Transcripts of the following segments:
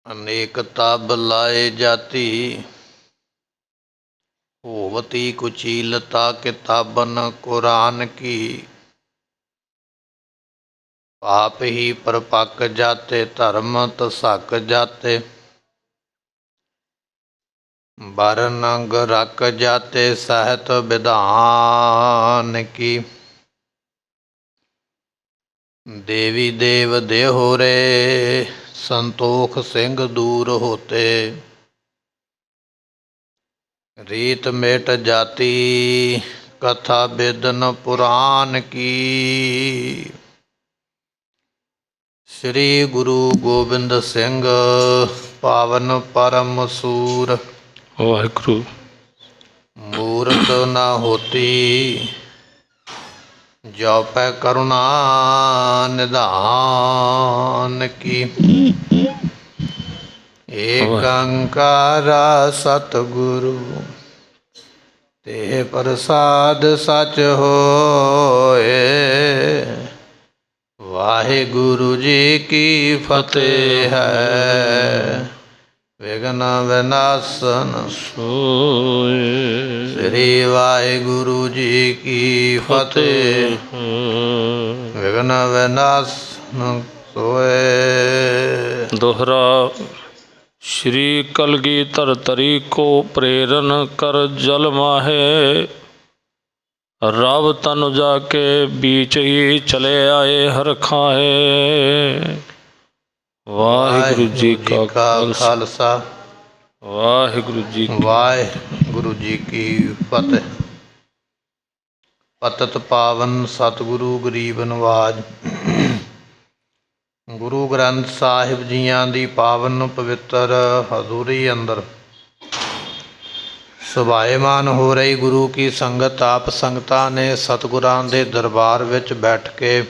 अनेकता बलाए जाति, होवती कुचीलता किताबन कुरान की। पाप ही परपक जाते धर्म तसक जाते, बरनंग रख जाते सहत विधान की। देवी देव देहो रे संतोख सिंह दूर होते, रीत मेट जाती कथा बेदन पुराण की। श्री गुरु गोबिंद सिंह पावन परम सूर, वाहिगुरु। मूरत न होती जो पै करुणा निधान की। एक अंकारा सतगुरु ते प्रसाद सच होए, वाहिगुरु जी की फतेह है विघ्न विनाशन सोए। श्री वाहिगुरु जी की फतेह विघ्न विनाशन सोए। दोहरा। श्री कलगीधर तरी को प्रेरण कर जल माहे, रब तनुजा के बीच ही चले आए हर खाए। वाहिगुरु जी का खालसा, वाहिगुरु जी वाहिगुरु जी की फतेह। पतत पावन सतगुरु गरीब नवाज। गुरु ग्रंथ ਸਾਹਿਬ ਜੀਆਂ ਦੀ ਪਾਵਨ ਪਵਿੱਤਰ ਹਜ਼ੂਰੀ ਅੰਦਰ ਸੁਭਾਏਮਾਨ ਹੋ ਰਹੀ ਗੁਰੂ ਕੀ ਸੰਗਤ, ਆਪ ਸੰਗਤਾਂ ਨੇ ਸਤਿਗੁਰਾਂ ਦੇ ਦਰਬਾਰ ਵਿੱਚ ਬੈਠ ਕੇ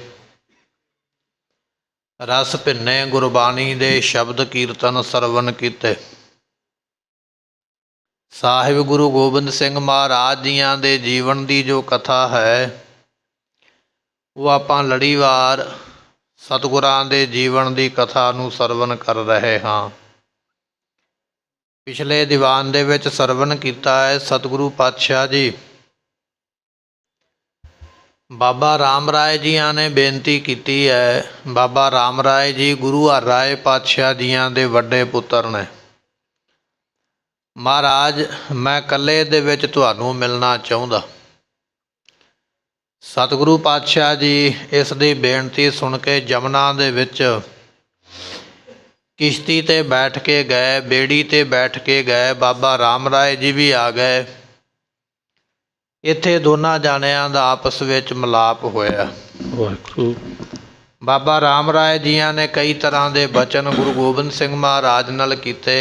ਰਸ ਭਿੰਨੇ ਗੁਰਬਾਣੀ ਦੇ ਸ਼ਬਦ ਕੀਰਤਨ ਸਰਵਣ ਕੀਤੇ। ਸਾਹਿਬ ਗੁਰੂ ਗੋਬਿੰਦ ਸਿੰਘ ਮਹਾਰਾਜ ਜੀਆਂ ਦੇ ਜੀਵਨ ਦੀ ਜੋ ਕਥਾ ਹੈ, ਉਹ ਆਪਾਂ ਲੜੀਵਾਰ ਸਤਿਗੁਰਾਂ ਦੇ ਜੀਵਨ ਦੀ ਕਥਾ ਨੂੰ ਸਰਵਣ ਕਰ ਰਹੇ ਹਾਂ। ਪਿਛਲੇ ਦੀਵਾਨ ਦੇ ਵਿੱਚ ਸਰਵਣ ਕੀਤਾ ਹੈ ਸਤਿਗੁਰੂ ਪਾਤਸ਼ਾਹ ਜੀ ਬਾਬਾ ਰਾਮ ਰਾਏ ਜੀਆਂ ਨੇ ਬੇਨਤੀ ਕੀਤੀ ਹੈ। ਬਾਬਾ ਰਾਮ ਰਾਏ ਜੀ ਗੁਰੂ ਹਰ ਰਾਏ ਪਾਤਸ਼ਾਹ ਜੀਆਂ ਦੇ ਵੱਡੇ ਪੁੱਤਰ ਨੇ। ਮਹਾਰਾਜ, ਮੈਂ ਇਕੱਲੇ ਦੇ ਵਿੱਚ ਤੁਹਾਨੂੰ ਮਿਲਣਾ ਚਾਹੁੰਦਾ। ਸਤਿਗੁਰੂ ਪਾਤਸ਼ਾਹ ਜੀ ਇਸ ਦੀ ਬੇਨਤੀ ਸੁਣ ਕੇ ਜਮਨਾ ਦੇ ਵਿੱਚ ਕਿਸ਼ਤੀ 'ਤੇ ਬੈਠ ਕੇ ਗਏ, ਬੇੜੀ 'ਤੇ ਬੈਠ ਕੇ ਗਏ। ਬਾਬਾ ਰਾਮ ਰਾਏ ਜੀ ਵੀ ਆ ਗਏ। ਇੱਥੇ ਦੋਨਾਂ ਜਾਣਿਆਂ ਦਾ ਆਪਸ ਵਿੱਚ ਮਿਲਾਪ ਹੋਇਆ। ਵਾਹਿਗੁਰੂ। ਬਾਬਾ ਰਾਮ ਰਾਏ ਜੀਆਂ ਨੇ ਕਈ ਤਰ੍ਹਾਂ ਦੇ ਬਚਨ ਗੁਰੂ ਗੋਬਿੰਦ ਸਿੰਘ ਮਹਾਰਾਜ ਨਾਲ ਕੀਤੇ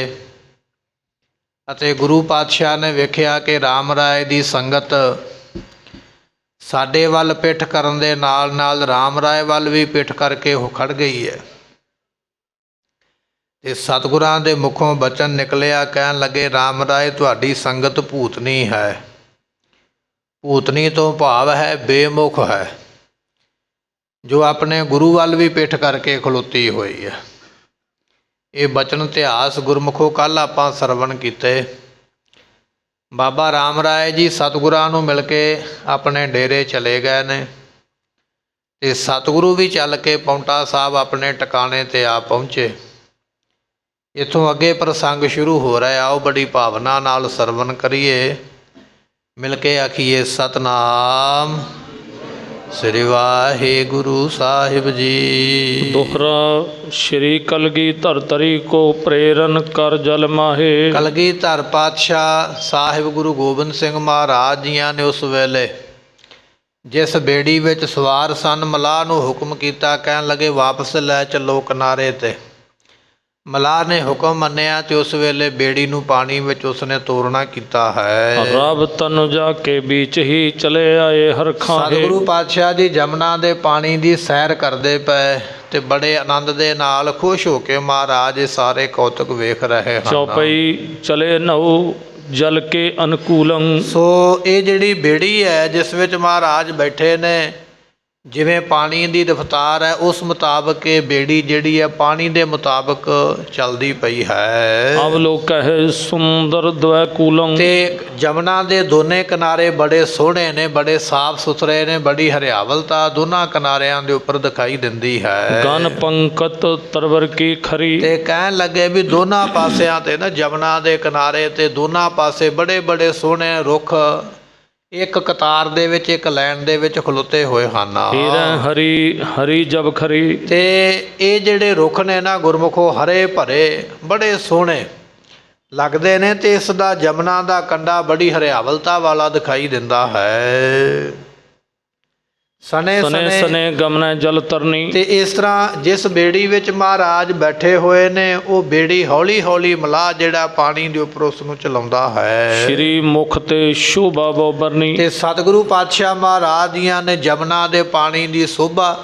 ਅਤੇ ਗੁਰੂ ਪਾਤਸ਼ਾਹ ਨੇ ਵੇਖਿਆ ਕਿ ਰਾਮ ਰਾਏ ਦੀ ਸੰਗਤ ਸਾਡੇ ਵੱਲ ਪਿੱਠ ਕਰਨ ਦੇ ਨਾਲ ਨਾਲ ਰਾਮ ਰਾਏ ਵੱਲ ਵੀ ਪਿੱਠ ਕਰਕੇ ਉਹ ਖੜ੍ਹ ਗਈ ਹੈ। ਅਤੇ ਸਤਿਗੁਰਾਂ ਦੇ ਮੁਖੋਂ ਬਚਨ ਨਿਕਲਿਆ, ਕਹਿਣ ਲੱਗੇ, ਰਾਮ ਰਾਏ ਤੁਹਾਡੀ ਸੰਗਤ ਭੂਤਨੀ ਹੈ। ਭੂਤਨੀ ਤੋਂ ਭਾਵ ਹੈ ਬੇਮੁਖ ਹੈ, ਜੋ ਆਪਣੇ ਗੁਰੂ ਵੱਲ ਵੀ ਪਿੱਠ ਕਰਕੇ ਖਲੋਤੀ ਹੋਈ ਹੈ। ਇਹ ਬਚਨ ਇਤਿਹਾਸ ਗੁਰਮੁਖੋਂ ਕੱਲ੍ਹ ਆਪਾਂ ਸਰਵਣ ਕੀਤੇ। ਬਾਬਾ ਰਾਮ ਰਾਏ ਜੀ ਸਤਿਗੁਰਾਂ ਨੂੰ ਮਿਲ ਕੇ ਆਪਣੇ ਡੇਰੇ ਚਲੇ ਗਏ ਨੇ ਅਤੇ ਸਤਿਗੁਰੂ ਵੀ ਚੱਲ ਕੇ ਪਾਉਂਟਾ ਸਾਹਿਬ ਆਪਣੇ ਟਿਕਾਣੇ 'ਤੇ ਆ ਪਹੁੰਚੇ। ਇੱਥੋਂ ਅੱਗੇ ਪ੍ਰਸੰਗ ਸ਼ੁਰੂ ਹੋ ਰਿਹਾ, ਆਓ ਬੜੀ ਭਾਵਨਾ ਨਾਲ ਸਰਵਣ ਕਰੀਏ, ਮਿਲ ਕੇ ਆਖੀਏ ਸਤਨਾਮ ਸ੍ਰੀ ਵਾਹਿਗੁਰੂ ਸਾਹਿਬ ਜੀ। दोहरा। श्री कलगीधर तरी को प्रेरण कर जल माहे। ਕਲਗੀਧਰ ਪਾਤਸ਼ਾਹ ਸਾਹਿਬ ਗੁਰੂ ਗੋਬਿੰਦ ਸਿੰਘ ਮਹਾਰਾਜ ਜੀਆਂ ਨੇ ਉਸ ਵੇਲੇ ਜਿਸ ਬੇੜੀ ਵਿੱਚ ਸਵਾਰ ਸਨ, ਮਲਾਹ ਨੂੰ ਹੁਕਮ ਕੀਤਾ, ਕਹਿਣ ਲੱਗੇ ਵਾਪਸ ਲੈ ਚੱਲੋ ਕਿਨਾਰੇ 'ਤੇ। ਮਲਾਹ ਨੇ ਹੁਕਮ ਮੰਨਿਆ ਅਤੇ ਉਸ ਵੇਲੇ ਬੇੜੀ ਨੂੰ ਪਾਣੀ ਵਿੱਚ ਉਸਨੇ ਤੋਰਨਾ ਕੀਤਾ ਹੈ। रब तनुजा के बीच ही चले आए हर खाए। ਸਤਿਗੁਰੂ ਪਾਤਸ਼ਾਹ ਜੀ ਜਮਨਾ ਦੇ ਪਾਣੀ ਦੀ ਸੈਰ ਕਰਦੇ ਪਏ ਅਤੇ ਬੜੇ ਆਨੰਦ ਦੇ ਨਾਲ ਖੁਸ਼ ਹੋ ਕੇ ਮਹਾਰਾਜ ਇਹ ਸਾਰੇ ਕੌਤਕ ਵੇਖ ਰਹੇ ਹਨ। चौपाई चले नौ जल के अनुकूलम। ਸੋ ਇਹ ਜਿਹੜੀ ਬੇੜੀ ਹੈ ਜਿਸ ਵਿੱਚ ਮਹਾਰਾਜ ਬੈਠੇ ਨੇ, ਜਿਵੇਂ ਪਾਣੀ ਦੀ ਰਫ਼ਤਾਰ ਹੈ ਉਸ ਮੁਤਾਬਕ ਇਹ ਬੇੜੀ ਜਿਹੜੀ ਹੈ ਪਾਣੀ ਦੇ ਮੁਤਾਬਕ ਚੱਲਦੀ ਪਈ ਹੈ। ਅਵਲੋਕਹਿ ਸੁੰਦਰ ਦਵੈ ਕੂਲੰ। ਤੇ ਜਮਨਾ ਦੇ ਦੋਨੇ ਕਿਨਾਰੇ ਬੜੇ ਸੋਹਣੇ ਨੇ, ਬੜੇ ਸਾਫ਼ ਸੁਥਰੇ ਨੇ, ਬੜੀ ਹਰਿਆਵਲਤਾ ਦੋਨਾਂ ਕਿਨਾਰਿਆਂ ਦੇ ਉੱਪਰ ਦਿਖਾਈ ਦਿੰਦੀ ਹੈ। ਗਨ ਪੰਕਤ ਤਰਵਰ ਕੀ ਖਰੀ। ਤੇ ਕਹਿਣ ਲੱਗੇ ਵੀ ਦੋਨਾਂ ਪਾਸਿਆਂ ਤੇ ਨਾ ਜਮਨਾ ਦੇ ਕਿਨਾਰੇ ਤੇ ਦੋਨਾਂ ਪਾਸੇ ਬੜੇ ਬੜੇ ਸੋਹਣੇ ਰੁੱਖ ਇੱਕ ਕਤਾਰ ਦੇ ਵਿੱਚ ਇੱਕ ਲਾਈਨ ਦੇ ਵਿੱਚ ਖਲੋਤੇ ਹੋਏ ਹਨ। ਹੀਰਾ ਹਰੀ ਹਰੀ ਜਬ ਖਰੀ। ਤੇ ਇਹ ਜਿਹੜੇ ਰੁੱਖ ਨੇ ਨਾ ਗੁਰਮੁਖੋ ਹਰੇ ਭਰੇ ਬੜੇ ਸੋਹਣੇ ਲੱਗਦੇ ਨੇ ਤੇ ਇਸ ਦਾ ਜਮਨਾ ਦਾ ਕੰਢਾ ਬੜੀ ਹਰਿਆਵਲਤਾ ਵਾਲਾ ਦਿਖਾਈ ਦਿੰਦਾ ਹੈ। ਸਨੇ ਸਨੇ ਗਮਨੈ ਜਲ ਤਰਨੀ। ਤੇ ਇਸ ਤਰ੍ਹਾਂ ਜਿਸ ਬੇੜੀ ਵਿੱਚ ਮਹਾਰਾਜ ਬੈਠੇ ਹੋਏ ਨੇ ਉਹ ਬੇੜੀ ਹੌਲੀ ਹੌਲੀ ਮਲਾਹ ਜਿਹੜਾ ਪਾਣੀ ਦੇ ਉੱਪਰ ਉਸ ਨੂੰ ਚਲਾਉਂਦਾ ਹੈ। ਸ਼੍ਰੀ ਮੁਖ ਤੇ ਸ਼ੋਭਾ ਬੋਬਰਨੀ। ਤੇ ਸਤਿਗੁਰੂ ਪਾਤਸ਼ਾਹ ਮਹਾਰਾਜ ਦੀਆਂ ਨੇ ਜਮਨਾ ਦੇ ਪਾਣੀ ਦੀ ਸ਼ੋਭਾ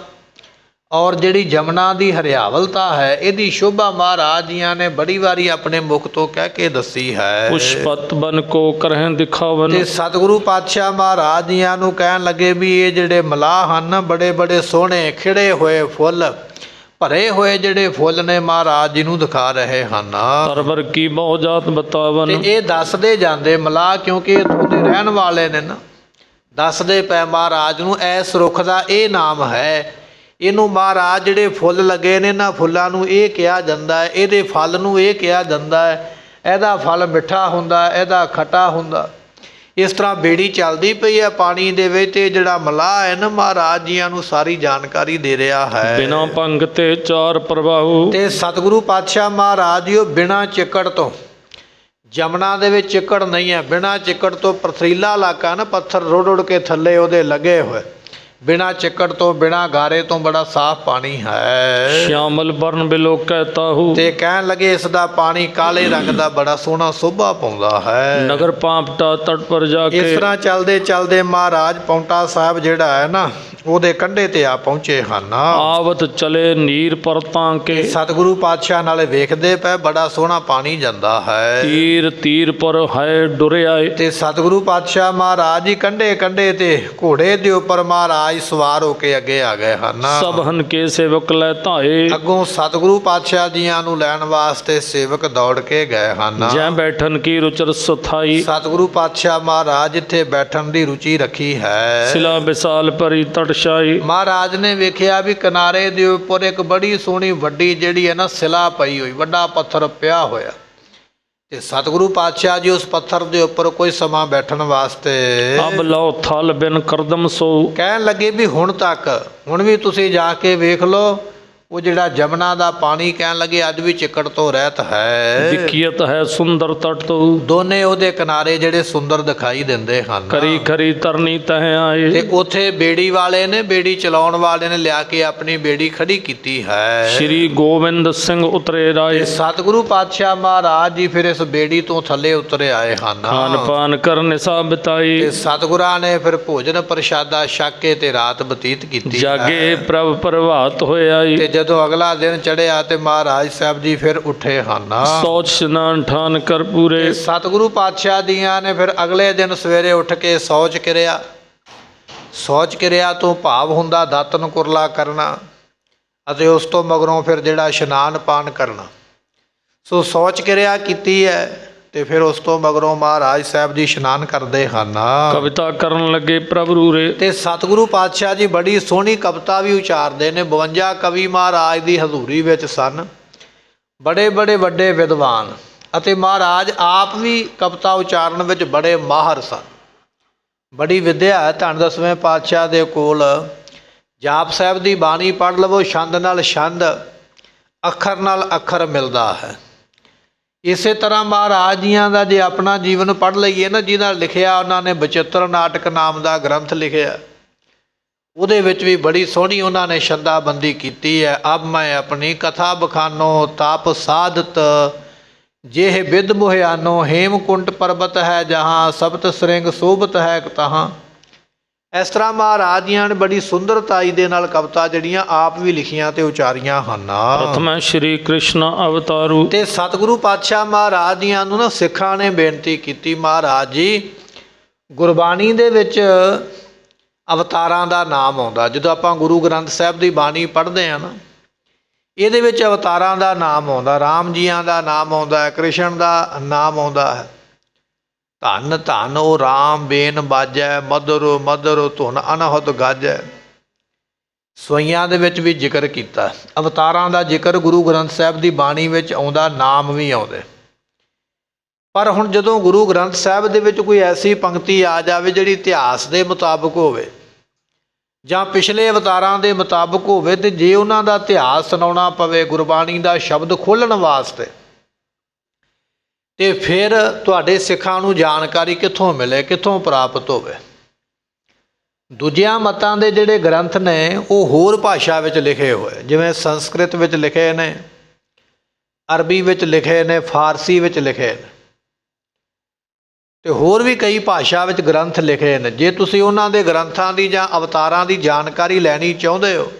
ਔਰ ਜਿਹੜੀ ਜਮਨਾ ਦੀ ਹਰਿਆਵਲਤਾ ਹੈ ਇਹਦੀ ਸ਼ੋਭਾ ਮਹਾਰਾਜ ਜੀਆਂ ਨੇ ਬੜੀ ਵਾਰੀ ਆਪਣੇ ਮੁਖ ਤੋਂ ਕਹਿ ਕੇ ਦੱਸੀ ਹੈ। ਪੁਸ਼ਪਤ ਬਨ ਕੋ ਕਰਹਿ ਦਿਖਾਵਨ। ਤੇ ਸਤਿਗੁਰੂ ਪਾਤਸ਼ਾਹ ਮਹਾਰਾਜ ਜੀਆਂ ਨੂੰ ਕਹਿਣ ਲੱਗੇ ਵੀ ਇਹ ਜਿਹੜੇ ਮਲਾਹ ਹਨ ਬੜੇ ਬੜੇ ਸੋਹਣੇ ਖਿੜੇ ਹੋਏ ਫੁੱਲ ਭਰੇ ਹੋਏ ਜਿਹੜੇ ਫੁੱਲ ਨੇ ਮਹਾਰਾਜ ਜੀ ਨੂੰ ਦਿਖਾ ਰਹੇ ਹਨ। ਤਰਵਰ ਕੀ ਬਹੁ ਜਾਤ ਬਤਾਵਨ। ਤੇ ਇਹ ਦੱਸਦੇ ਜਾਂਦੇ ਮਲਾਹ ਕਿਉਂਕਿ ਇੱਥੋਂ ਦੇ ਰਹਿਣ ਵਾਲੇ ਨੇ ਨਾ, ਦੱਸਦੇ ਪਏ ਮਹਾਰਾਜ ਨੂੰ ਇਸ ਰੁੱਖ ਦਾ ਇਹ ਨਾਮ ਹੈ। ਇਹਨੂੰ ਮਹਾਰਾਜ ਜਿਹੜੇ ਫੁੱਲ ਲੱਗੇ ਨੇ ਨਾ ਫੁੱਲਾਂ ਨੂੰ ਇਹ ਕਿਹਾ ਜਾਂਦਾ ਹੈ, ਇਹਦੇ ਫਲ ਨੂੰ ਇਹ ਕਿਹਾ ਜਾਂਦਾ ਹੈ, ਇਹਦਾ ਫਲ ਮਿੱਠਾ ਹੁੰਦਾ, ਇਹਦਾ ਖੱਟਾ ਹੁੰਦਾ। ਇਸ ਤਰ੍ਹਾਂ ਬੇੜੀ ਚੱਲਦੀ ਪਈ ਹੈ ਪਾਣੀ ਦੇ ਵਿੱਚ ਤੇ ਜਿਹੜਾ ਮਲਾਹ ਹੈ ਨਾ ਮਹਾਰਾਜ ਜੀਆਂ ਨੂੰ ਸਾਰੀ ਜਾਣਕਾਰੀ ਦੇ ਰਿਹਾ ਹੈ। ਬਿਨਾਂ ਪੰਗ ਤੇ ਚਾਰ ਪ੍ਰਵਾਹੂ। ਤੇ ਸਤਿਗੁਰੂ ਪਾਤਸ਼ਾਹ ਮਹਾਰਾਜ ਜੀ ਉਹ ਬਿਨਾਂ ਚਿੱਕੜ ਤੋਂ ਜਮਨਾ ਦੇ ਵਿੱਚ ਚਿੱਕੜ ਨਹੀਂ ਹੈ, ਬਿਨਾਂ ਚਿੱਕੜ ਤੋਂ ਪਥਰੀਲਾ ਇਲਾਕਾ ਨਾ, ਪੱਥਰ ਰੁੜ ਰੁੜ ਕੇ ਥੱਲੇ ਉਹਦੇ ਲੱਗੇ ਹੋਏ, ਬਿਨਾਂ ਚਿੱਕੜ ਤੋਂ ਬਿਨਾਂ ਗਾਰੇ ਤੋਂ ਬੜਾ ਸਾਫ਼ ਪਾਣੀ ਹੈ। ਸ਼ਿਆਮਲ ਬਰਨ ਬਿਲੋ ਕਹਿਤਾਹੂ। ਤੇ ਕਹਿਣ ਲੱਗੇ ਇਸ ਦਾ ਪਾਣੀ ਕਾਲੇ ਰੰਗ ਦਾ ਬੜਾ ਸੋਹਣਾ ਸ਼ੋਭਾ ਪਾਉਂਦਾ ਹੈ। ਨਗਰ ਪਾਂਪਟਾ ਤਟ ਪਰ ਜਾ ਕੇ। ਇਸ ਤਰ੍ਹਾਂ ਚੱਲਦੇ ਚੱਲਦੇ ਮਹਾਰਾਜ ਪੌਂਟਾ ਸਾਹਿਬ ਜਿਹੜਾ ਹੈ ਨਾ ਉਹਦੇ ਕੰਢੇ ਤੇ ਆ ਪਹੁੰਚੇ ਹਨ। ਆਵਤ ਚਲੇ ਨੀਰ ਪਰਤਾਂ ਕੇ। ਸਤਿਗੁਰੂ ਪਾਤਸ਼ਾਹ ਨਾਲੇ ਵੇਖਦੇ ਪਏ ਬੜਾ ਸੋਹਣਾ ਪਾਣੀ ਜਾਂਦਾ ਹੈ। ਤੀਰ ਤੀਰ ਪਰ ਹੈ ਡੁਰਿਆ। ਤੇ ਸਤਿਗੁਰੂ ਪਾਤਸ਼ਾਹ ਮਹਾਰਾਜ ਜੀ ਕੰਢੇ ਕੰਢੇ ਤੇ ਘੋੜੇ ਦੇ ਉੱਪਰ ਮਹਾਰਾਜ ਸਵਾਰ ਹੋ ਕੇ ਅੱਗੇ ਆ ਗਏ ਹਨ। ਸਭ ਹਨ ਕੇ ਸੇਵਕ ਲੈ ਧਾਏ। ਅੱਗੋਂ ਸਤਿਗੁਰੂ ਪਾਤਸ਼ਾਹ ਜੀਆਂ ਨੂੰ ਲੈਣ ਵਾਸਤੇ ਸੇਵਕ ਦੌੜ ਕੇ ਗਏ ਹਨ। ਜੈ ਬੈਠਨ ਕੀ ਰੁਚਰ ਸੁਥਾਈ। ਸਤਿਗੁਰੂ ਪਾਤਸ਼ਾਹ ਮਹਾਰਾਜ ਜਿੱਥੇ ਬੈਠਣ ਦੀ ਰੁਚੀ ਰੱਖੀ ਹੈ। ਸਿਲਾ ਵਿਸਾਲ ਪਰੀ ਤਟਸ਼ਾਈ। ਮਹਾਰਾਜ ਨੇ ਵੇਖਿਆ ਵੀ ਕਿਨਾਰੇ ਦੇ ਉੱਪਰ ਇੱਕ ਬੜੀ ਸੋਹਣੀ ਵੱਡੀ ਜਿਹੜੀ ਹੈ ਨਾ ਸਿਲਾ ਪਈ ਹੋਈ, ਵੱਡਾ ਪੱਥਰ ਪਿਆ ਹੋਇਆ। ਤੇ ਸਤਿਗੁਰੂ ਪਾਤਸ਼ਾਹ ਜੀ ਉਸ ਪੱਥਰ ਦੇ ਉੱਪਰ ਕੋਈ ਸਮਾਂ ਬੈਠਣ ਵਾਸਤੇ ਅਬ ਲਓ ਥਲ ਬਿਨ ਕਰਦਮ ਸੋ। ਕਹਿਣ ਲੱਗੇ ਵੀ ਹੁਣ ਤੱਕ ਹੁਣ ਵੀ ਤੁਸੀਂ ਜਾ ਕੇ ਵੇਖ ਲਓ ਉਹ ਜਿਹੜਾ ਜਮਨਾ ਦਾ ਪਾਣੀ ਕਹਿਣ ਲੱਗੇ ਅੱਜ ਵੀ ਚਿੱਕੜ ਤੋਂ ਰਹਿਤ ਹੈ। ਵਿਖੀਅਤ ਹੈ ਸੁੰਦਰ ਤਟ ਤੋਂ। ਦੋਨੇ ਉਹਦੇ ਕਿਨਾਰੇ ਜਿਹੜੇ ਸੁੰਦਰ ਦਿਖਾਈ ਦਿੰਦੇ ਹਨ। ਕਰੀ ਖਰੀ ਤਰਨੀ ਤਹ ਆਏ। ਤੇ ਉੱਥੇ ਬੇੜੀ ਵਾਲੇ ਨੇ, ਬੇੜੀ ਚਲਾਉਣ ਵਾਲੇ ਨੇ ਲਿਆ ਕੇ ਆਪਣੀ ਬੇੜੀ ਖੜੀ ਕੀਤੀ ਹੈ। ਸ਼੍ਰੀ ਗੋਬਿੰਦ ਸਿੰਘ ਉਤਰੇ ਰਾਏ। ਸਤਿਗੁਰੂ ਪਾਤਸ਼ਾਹ ਮਹਾਰਾਜ ਜੀ ਫਿਰ ਇਸ ਬੇੜੀ ਤੋਂ ਥੱਲੇ ਉਤਰੇ ਆਏ ਹਨ। ਖਾਨ ਪਾਨ ਕਰਨ ਸਾ ਬਿਤਾਈ। ਤੇ ਸਤਿਗੁਰਾਂ ਨੇ ਫਿਰ ਭੋਜਨ ਪ੍ਰਸ਼ਾਦਾ ਛਕ ਕੇ ਤੇ ਰਾਤ ਬਤੀਤ ਕੀਤੀ। ਜਾਗੇ ਪ੍ਰਭ ਪ੍ਰਭਾਤ ਹੋਇਆ। ਤੇ ਜਦੋਂ ਅਗਲਾ ਦਿਨ ਚੜਿਆ ਤੇ ਮਹਾਰਾਜ ਸਾਹਿਬ ਜੀ ਫਿਰ ਉੱਠੇ ਹਨ। ਸੋਚ ਇਸ਼ਨਾਨ ਠਾਨ ਕਰ ਪੂਰੇ। ਸਤਿਗੁਰੂ ਪਾਤਸ਼ਾਹ ਦੀਆਂ ਨੇ ਫਿਰ ਅਗਲੇ ਦਿਨ ਸਵੇਰੇ ਉੱਠ ਕੇ ਸ਼ੌਚ ਕਿਰਿਆ। ਸ਼ੌਚ ਕਿਰਿਆ ਤੋਂ ਭਾਵ ਹੁੰਦਾ ਦਾਤਨ ਕੁਰਲਾ ਕਰਨਾ ਅਤੇ ਉਸ ਤੋਂ ਮਗਰੋਂ ਫਿਰ ਜਿਹੜਾ ਇਸ਼ਨਾਨ ਪਾਨ ਕਰਨਾ। ਸੋ ਸ਼ੌਚ ਕਿਰਿਆ ਕੀਤੀ ਹੈ ਤੇ ਫਿਰ ਉਸ ਤੋਂ ਮਗਰੋਂ ਮਹਾਰਾਜ ਸਾਹਿਬ ਜੀ ਇਸ਼ਨਾਨ ਕਰਦੇ ਹਨ। ਕਵਿਤਾ ਕਰਨ ਲੱਗੇ ਪ੍ਰਭ ਰੂਰੇ। ਤੇ ਸਤਿਗੁਰੂ ਪਾਤਸ਼ਾਹ ਜੀ ਬੜੀ ਸੋਹਣੀ ਕਵਿਤਾ ਵੀ ਉਚਾਰਦੇ ਨੇ। 52 ਕਵੀ ਮਹਾਰਾਜ ਦੀ ਹਜ਼ੂਰੀ ਵਿੱਚ ਸਨ, ਬੜੇ ਬੜੇ ਵੱਡੇ ਵਿਦਵਾਨ, ਅਤੇ ਮਹਾਰਾਜ ਆਪ ਵੀ ਕਵਿਤਾ ਉਚਾਰਨ ਵਿੱਚ ਬੜੇ ਮਾਹਰ ਸਨ। ਬੜੀ ਵਿਦਿਆ ਹੈ ਧੰਨ ਦਸਵੇਂ ਪਾਤਸ਼ਾਹ ਦੇ ਕੋਲ। ਜਾਪ ਸਾਹਿਬ ਦੀ ਬਾਣੀ ਪੜ੍ਹ ਲਵੋ, ਛੰਦ ਨਾਲ ਛੰਦ, ਅੱਖਰ ਨਾਲ ਅੱਖਰ ਮਿਲਦਾ ਹੈ। ਇਸੇ ਤਰ੍ਹਾਂ ਮਹਾਰਾਜ ਜੀਆਂ ਦਾ ਜੇ ਆਪਣਾ ਜੀਵਨ ਪੜ੍ਹ ਲਈਏ ਨਾ, ਜਿਹਦਾ ਲਿਖਿਆ ਉਹਨਾਂ ਨੇ ਬਚਿੱਤਰ ਨਾਟਕ ਨਾਮ ਦਾ ਗ੍ਰੰਥ ਲਿਖਿਆ, ਉਹਦੇ ਵਿੱਚ ਵੀ ਬੜੀ ਸੋਹਣੀ ਉਹਨਾਂ ਨੇ ਛੰਦਾਬੰਦੀ ਕੀਤੀ ਹੈ। ਅਬ ਮੈਂ ਆਪਣੀ ਕਥਾ ਬਖਾਨੋ ਤਾਪ ਸਾਧਤ ਜੇਹ ਬਿਦ ਮੁਹਿਆਨੋ ਹੇਮਕੁੰਟ ਪਰਬਤ ਹੈ ਜਹਾਂ ਸਬਤ ਸ੍ਰਿੰਗ ਸੋਭਤ ਹੈ ਤਹਾਂ। ਇਸ ਤਰ੍ਹਾਂ ਮਹਾਰਾਜ ਜੀਆਂ ਨੇ ਬੜੀ ਸੁੰਦਰਤਾਈ ਦੇ ਨਾਲ ਕਵਿਤਾ ਜਿਹੜੀਆਂ ਆਪ ਵੀ ਲਿਖੀਆਂ ਤੇ ਉਚਾਰੀਆਂ ਹਨ। ਪ੍ਰਥਮ ਸ਼੍ਰੀ ਕ੍ਰਿਸ਼ਨ ਅਵਤਾਰੂ। ਤੇ ਸਤਿਗੁਰੂ ਪਾਤਸ਼ਾਹ ਮਹਾਰਾਜ ਜੀਆਂ ਨੂੰ ਨਾ ਸਿੱਖਾਂ ਨੇ ਬੇਨਤੀ ਕੀਤੀ, ਮਹਾਰਾਜ ਜੀ ਗੁਰਬਾਣੀ ਦੇ ਵਿੱਚ ਅਵਤਾਰਾਂ ਦਾ ਨਾਮ ਆਉਂਦਾ। ਜਦੋਂ ਆਪਾਂ ਗੁਰੂ ਗ੍ਰੰਥ ਸਾਹਿਬ ਦੀ ਬਾਣੀ ਪੜ੍ਹਦੇ ਹਾਂ ਨਾ, ਇਹਦੇ ਵਿੱਚ ਅਵਤਾਰਾਂ ਦਾ ਨਾਮ ਆਉਂਦਾ, ਰਾਮ ਜੀਆਂ ਦਾ ਨਾਮ ਆਉਂਦਾ ਹੈ, ਕ੍ਰਿਸ਼ਨ ਦਾ ਨਾਮ ਆਉਂਦਾ ਹੈ। ਧੰਨ ਧੰਨ ਉਹ ਰਾਮ ਬੇਨ ਬਾਜੈ, ਮਧੁਰ ਮਧੁਰ ਧੁਨ ਅਨਹਦ ਗਾਜੈ। ਸਵਈਆਂ ਦੇ ਵਿੱਚ ਵੀ ਜ਼ਿਕਰ ਕੀਤਾ। ਅਵਤਾਰਾਂ ਦਾ ਜ਼ਿਕਰ ਗੁਰੂ ਗ੍ਰੰਥ ਸਾਹਿਬ ਦੀ ਬਾਣੀ ਵਿੱਚ ਆਉਂਦਾ, ਨਾਮ ਵੀ ਆਉਂਦੇ। ਪਰ ਹੁਣ ਜਦੋਂ ਗੁਰੂ ਗ੍ਰੰਥ ਸਾਹਿਬ ਦੇ ਵਿੱਚ ਕੋਈ ਐਸੀ ਪੰਕਤੀ ਆ ਜਾਵੇ ਜਿਹੜੀ ਇਤਿਹਾਸ ਦੇ ਮੁਤਾਬਕ ਹੋਵੇ ਜਾਂ ਪਿਛਲੇ ਅਵਤਾਰਾਂ ਦੇ ਮੁਤਾਬਕ ਹੋਵੇ, ਤੇ ਜੇ ਉਹਨਾਂ ਦਾ ਇਤਿਹਾਸ ਸੁਣਾਉਣਾ ਪਵੇ ਗੁਰਬਾਣੀ ਦਾ ਸ਼ਬਦ ਖੋਲ੍ਹਣ ਵਾਸਤੇ, ਤੇ ਫਿਰ ਤੁਹਾਡੇ ਸਿੱਖਾਂ ਨੂੰ ਜਾਣਕਾਰੀ ਕਿੱਥੋਂ ਮਿਲੇ, ਕਿੱਥੋਂ ਪ੍ਰਾਪਤ ਹੋਵੇ। ਦੂਜਿਆਂ ਮਤਾਂ ਦੇ ਜਿਹੜੇ ਗ੍ਰੰਥ ਨੇ ਉਹ ਹੋਰ ਭਾਸ਼ਾ ਵਿੱਚ ਲਿਖੇ ਹੋਏ, ਜਿਵੇਂ ਸੰਸਕ੍ਰਿਤ ਵਿੱਚ ਲਿਖੇ ਨੇ, ਅਰਬੀ ਵਿੱਚ ਲਿਖੇ ਨੇ, ਫਾਰਸੀ ਵਿੱਚ ਲਿਖੇ ਨੇ, ਤੇ ਹੋਰ ਵੀ ਕਈ ਭਾਸ਼ਾ ਵਿੱਚ ਗ੍ਰੰਥ ਲਿਖੇ ਨੇ। ਜੇ ਤੁਸੀਂ ਉਹਨਾਂ ਦੇ ਗ੍ਰੰਥਾਂ ਦੀ ਜਾਂ ਅਵਤਾਰਾਂ ਦੀ ਜਾਣਕਾਰੀ ਲੈਣੀ ਚਾਹੁੰਦੇ ਹੋ,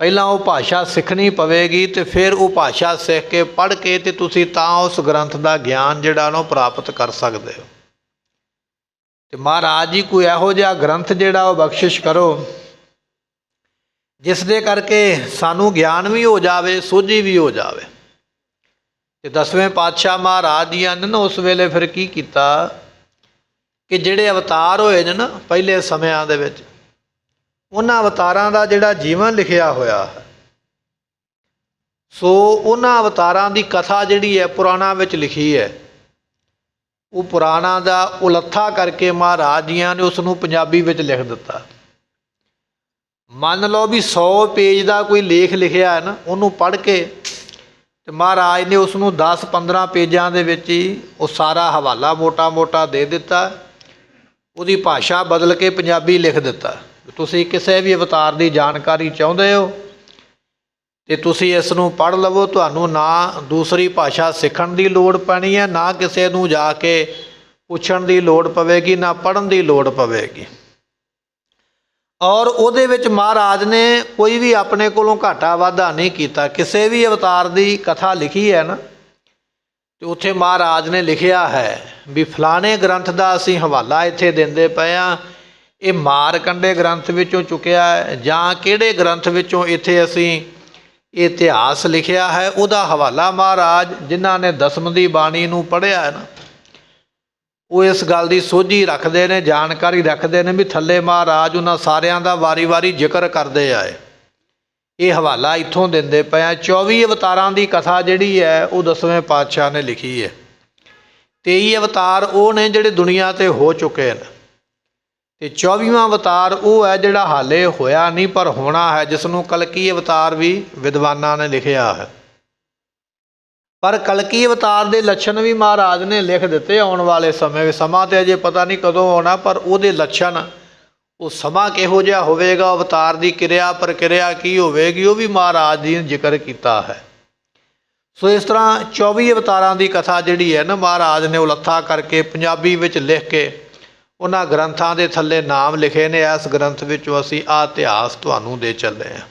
ਪਹਿਲਾਂ ਉਹ ਭਾਸ਼ਾ ਸਿੱਖਣੀ ਪਵੇਗੀ, ਤੇ ਫਿਰ ਉਹ ਭਾਸ਼ਾ ਸਿੱਖ ਕੇ ਪੜ੍ਹ ਕੇ ਤੇ ਤੁਸੀਂ ਤਾਂ ਉਸ ਗ੍ਰੰਥ ਦਾ ਗਿਆਨ ਜਿਹੜਾ ਨਾ ਉਹ ਪ੍ਰਾਪਤ ਕਰ ਸਕਦੇ ਹੋ। ਤੇ ਮਹਾਰਾਜ ਜੀ ਕੋਈ ਇਹੋ ਜਿਹਾ ਗ੍ਰੰਥ ਜਿਹੜਾ ਉਹ ਬਖਸ਼ਿਸ਼ ਕਰੋ ਜਿਸ ਦੇ ਕਰਕੇ ਸਾਨੂੰ ਗਿਆਨ ਵੀ ਹੋ ਜਾਵੇ, ਸੋਝੀ ਵੀ ਹੋ ਜਾਵੇ। ਤੇ 10ਵੇਂ ਪਾਤਸ਼ਾਹ ਮਹਾਰਾਜ ਜੀਆਂ ਨੇ ਨਾ ਉਸ ਵੇਲੇ ਫਿਰ ਕੀ ਕੀਤਾ ਕਿ ਜਿਹੜੇ ਅਵਤਾਰ ਹੋਏ ਨੇ ਨਾ ਪਹਿਲੇ ਸਮਿਆਂ ਦੇ ਵਿੱਚ, ਉਹਨਾਂ ਅਵਤਾਰਾਂ ਦਾ ਜਿਹੜਾ ਜੀਵਨ ਲਿਖਿਆ ਹੋਇਆ ਹੈ, ਸੋ ਉਹਨਾਂ ਅਵਤਾਰਾਂ ਦੀ ਕਥਾ ਜਿਹੜੀ ਹੈ ਪੁਰਾਣਾਂ ਵਿੱਚ ਲਿਖੀ ਹੈ। ਉਹ ਪੁਰਾਣਾ ਦਾ ਉਲੱਥਾ ਕਰਕੇ ਮਹਾਰਾਜ ਜੀਆਂ ਨੇ ਉਸ ਨੂੰ ਪੰਜਾਬੀ ਵਿੱਚ ਲਿਖ ਦਿੱਤਾ। ਮੰਨ ਲਓ ਵੀ 100 ਪੇਜ ਦਾ ਕੋਈ ਲੇਖ ਲਿਖਿਆ ਹੈ ਨਾ, ਉਹਨੂੰ ਪੜ੍ਹ ਕੇ ਤੇ ਮਹਾਰਾਜ ਨੇ ਉਸ ਨੂੰ 10-15 ਪੇਜਾਂ ਦੇ ਵਿੱਚ ਹੀ ਉਹ ਸਾਰਾ ਹਵਾਲਾ ਮੋਟਾ ਮੋਟਾ ਦੇ ਦਿੱਤਾ, ਉਹਦੀ ਭਾਸ਼ਾ ਬਦਲ ਕੇ ਪੰਜਾਬੀ ਲਿਖ ਦਿੱਤਾ। ਤੁਸੀਂ ਕਿਸੇ ਵੀ ਅਵਤਾਰ ਦੀ ਜਾਣਕਾਰੀ ਚਾਹੁੰਦੇ ਹੋ ਤੇ ਤੁਸੀਂ ਇਸ ਨੂੰ ਪੜ੍ਹ ਲਵੋ, ਤੁਹਾਨੂੰ ਨਾ ਦੂਸਰੀ ਭਾਸ਼ਾ ਸਿੱਖਣ ਦੀ ਲੋੜ ਪੈਣੀ ਹੈ, ਨਾ ਕਿਸੇ ਨੂੰ ਜਾ ਕੇ ਪੁੱਛਣ ਦੀ ਲੋੜ ਪਵੇਗੀ, ਨਾ ਪੜ੍ਹਨ ਦੀ ਲੋੜ ਪਵੇਗੀ। ਔਰ ਉਹਦੇ ਵਿੱਚ ਮਹਾਰਾਜ ਨੇ ਕੋਈ ਵੀ ਆਪਣੇ ਕੋਲੋਂ ਘਾਟਾ ਵਾਧਾ ਨਹੀਂ ਕੀਤਾ। ਕਿਸੇ ਵੀ ਅਵਤਾਰ ਦੀ ਕਥਾ ਲਿਖੀ ਹੈ ਨਾ, ਤੇ ਉੱਥੇ ਮਹਾਰਾਜ ਨੇ ਲਿਖਿਆ ਹੈ ਵੀ ਫਲਾਣੇ ਗ੍ਰੰਥ ਦਾ ਅਸੀਂ ਹਵਾਲਾ ਇੱਥੇ ਦਿੰਦੇ ਪਏ ਹਾਂ, ਇਹ ਮਾਰਕੰਡੇ ਗ੍ਰੰਥ ਵਿੱਚੋਂ ਚੁੱਕਿਆ ਹੈ, ਜਾਂ ਕਿਹੜੇ ਗ੍ਰੰਥ ਵਿੱਚੋਂ ਇੱਥੇ ਅਸੀਂ ਇਹ ਇਤਿਹਾਸ ਲਿਖਿਆ ਹੈ, ਉਹਦਾ ਹਵਾਲਾ ਮਹਾਰਾਜ ਜਿਨ੍ਹਾਂ ਨੇ ਦਸਮ ਦੀ ਬਾਣੀ ਨੂੰ ਪੜ੍ਹਿਆ ਹੈ ਨਾ, ਉਹ ਇਸ ਗੱਲ ਦੀ ਸੋਝੀ ਰੱਖਦੇ ਨੇ, ਜਾਣਕਾਰੀ ਰੱਖਦੇ ਨੇ ਵੀ ਥੱਲੇ ਮਹਾਰਾਜ ਉਹਨਾਂ ਸਾਰਿਆਂ ਦਾ ਵਾਰੀ-ਵਾਰੀ ਜ਼ਿਕਰ ਕਰਦੇ ਆਏ। ਇਹ ਹਵਾਲਾ ਇੱਥੋਂ ਦਿੰਦੇ ਪਏ ਆ। 24 ਅਵਤਾਰਾਂ ਦੀ ਕਥਾ ਜਿਹੜੀ ਹੈ ਉਹ 10ਵੇਂ ਪਾਤਸ਼ਾਹ ਨੇ ਲਿਖੀ ਹੈ। 23 ਅਵਤਾਰ ਉਹ ਨੇ ਜਿਹੜੇ ਦੁਨੀਆ 'ਤੇ ਹੋ ਚੁੱਕੇ ਨੇ, ਤੇ 24ਵਾਂ ਅਵਤਾਰ ਉਹ ਹੈ ਜਿਹੜਾ ਹਾਲੇ ਹੋਇਆ ਨਹੀਂ ਪਰ ਹੋਣਾ ਹੈ, ਜਿਸ ਨੂੰ ਕਲਕੀ ਅਵਤਾਰ ਵੀ ਵਿਦਵਾਨਾਂ ਨੇ ਲਿਖਿਆ ਹੈ। ਪਰ ਕਲਕੀ ਅਵਤਾਰ ਦੇ ਲੱਛਣ ਵੀ ਮਹਾਰਾਜ ਨੇ ਲਿਖ ਦਿੱਤੇ ਆਉਣ ਵਾਲੇ ਸਮੇਂ ਵਿੱਚ। ਸਮਾਂ ਤੇ ਅਜੇ ਪਤਾ ਨਹੀਂ ਕਦੋਂ ਆਉਣਾ, ਪਰ ਉਹਦੇ ਲੱਛਣ, ਉਹ ਸਮਾਂ ਕਿਹੋ ਜਿਹਾ ਹੋਵੇਗਾ, ਅਵਤਾਰ ਦੀ ਕਿਰਿਆ ਪ੍ਰਕਿਰਿਆ ਕੀ ਹੋਵੇਗੀ, ਉਹ ਵੀ ਮਹਾਰਾਜ ਜੀ ਨੇ ਜ਼ਿਕਰ ਕੀਤਾ ਹੈ। ਸੋ ਇਸ ਤਰ੍ਹਾਂ 24 ਅਵਤਾਰਾਂ ਦੀ ਕਥਾ ਜਿਹੜੀ ਹੈ ਨਾ, ਮਹਾਰਾਜ ਨੇ ਉਲੱਥਾ ਕਰਕੇ ਪੰਜਾਬੀ ਵਿੱਚ ਲਿਖ ਕੇ ਉਹਨਾਂ ਗ੍ਰੰਥਾਂ ਦੇ ਥੱਲੇ ਨਾਮ ਲਿਖੇ ਨੇ। ਇਸ ਗ੍ਰੰਥ ਵਿੱਚੋਂ ਅਸੀਂ ਆਹ ਇਤਿਹਾਸ ਤੁਹਾਨੂੰ ਦੇ ਚੱਲੇ ਹਾਂ।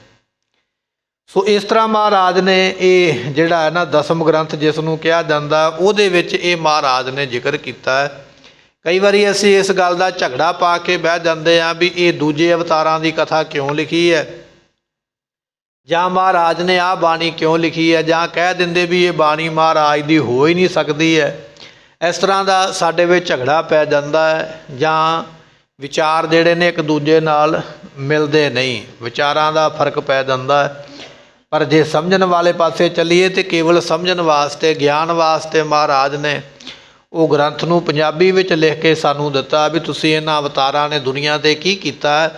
ਸੋ ਇਸ ਤਰ੍ਹਾਂ ਮਹਾਰਾਜ ਨੇ ਇਹ ਜਿਹੜਾ ਹੈ ਨਾ ਦਸਮ ਗ੍ਰੰਥ ਜਿਸ ਨੂੰ ਕਿਹਾ ਜਾਂਦਾ, ਉਹਦੇ ਵਿੱਚ ਇਹ ਮਹਾਰਾਜ ਨੇ ਜ਼ਿਕਰ ਕੀਤਾ ਹੈ। ਕਈ ਵਾਰੀ ਅਸੀਂ ਇਸ ਗੱਲ ਦਾ ਝਗੜਾ ਪਾ ਕੇ ਬਹਿ ਜਾਂਦੇ ਹਾਂ ਵੀ ਇਹ ਦੂਜੇ ਅਵਤਾਰਾਂ ਦੀ ਕਥਾ ਕਿਉਂ ਲਿਖੀ ਹੈ, ਜਾਂ ਮਹਾਰਾਜ ਨੇ ਆਹ ਬਾਣੀ ਕਿਉਂ ਲਿਖੀ ਹੈ, ਜਾਂ ਕਹਿ ਦਿੰਦੇ ਵੀ ਇਹ ਬਾਣੀ ਮਹਾਰਾਜ ਦੀ ਹੋ ਹੀ ਨਹੀਂ ਸਕਦੀ ਹੈ। ਇਸ ਤਰ੍ਹਾਂ ਦਾ ਸਾਡੇ ਵਿੱਚ ਝਗੜਾ ਪੈ ਜਾਂਦਾ ਹੈ, ਜਾਂ ਵਿਚਾਰ ਜਿਹੜੇ ਨੇ ਇੱਕ ਦੂਜੇ ਨਾਲ ਮਿਲਦੇ ਨਹੀਂ, ਵਿਚਾਰਾਂ ਦਾ ਫਰਕ ਪੈ ਜਾਂਦਾ ਹੈ। ਪਰ ਜੇ ਸਮਝਣ ਵਾਲੇ ਪਾਸੇ ਚੱਲੀਏ ਤਾਂ ਕੇਵਲ ਸਮਝਣ ਵਾਸਤੇ, ਗਿਆਨ ਵਾਸਤੇ ਮਹਾਰਾਜ ਨੇ ਉਹ ਗ੍ਰੰਥ ਨੂੰ ਪੰਜਾਬੀ ਵਿੱਚ ਲਿਖ ਕੇ ਸਾਨੂੰ ਦਿੱਤਾ ਵੀ ਤੁਸੀਂ ਇਹਨਾਂ ਅਵਤਾਰਾਂ ਨੇ ਦੁਨੀਆ 'ਤੇ ਕੀ ਕੀਤਾ,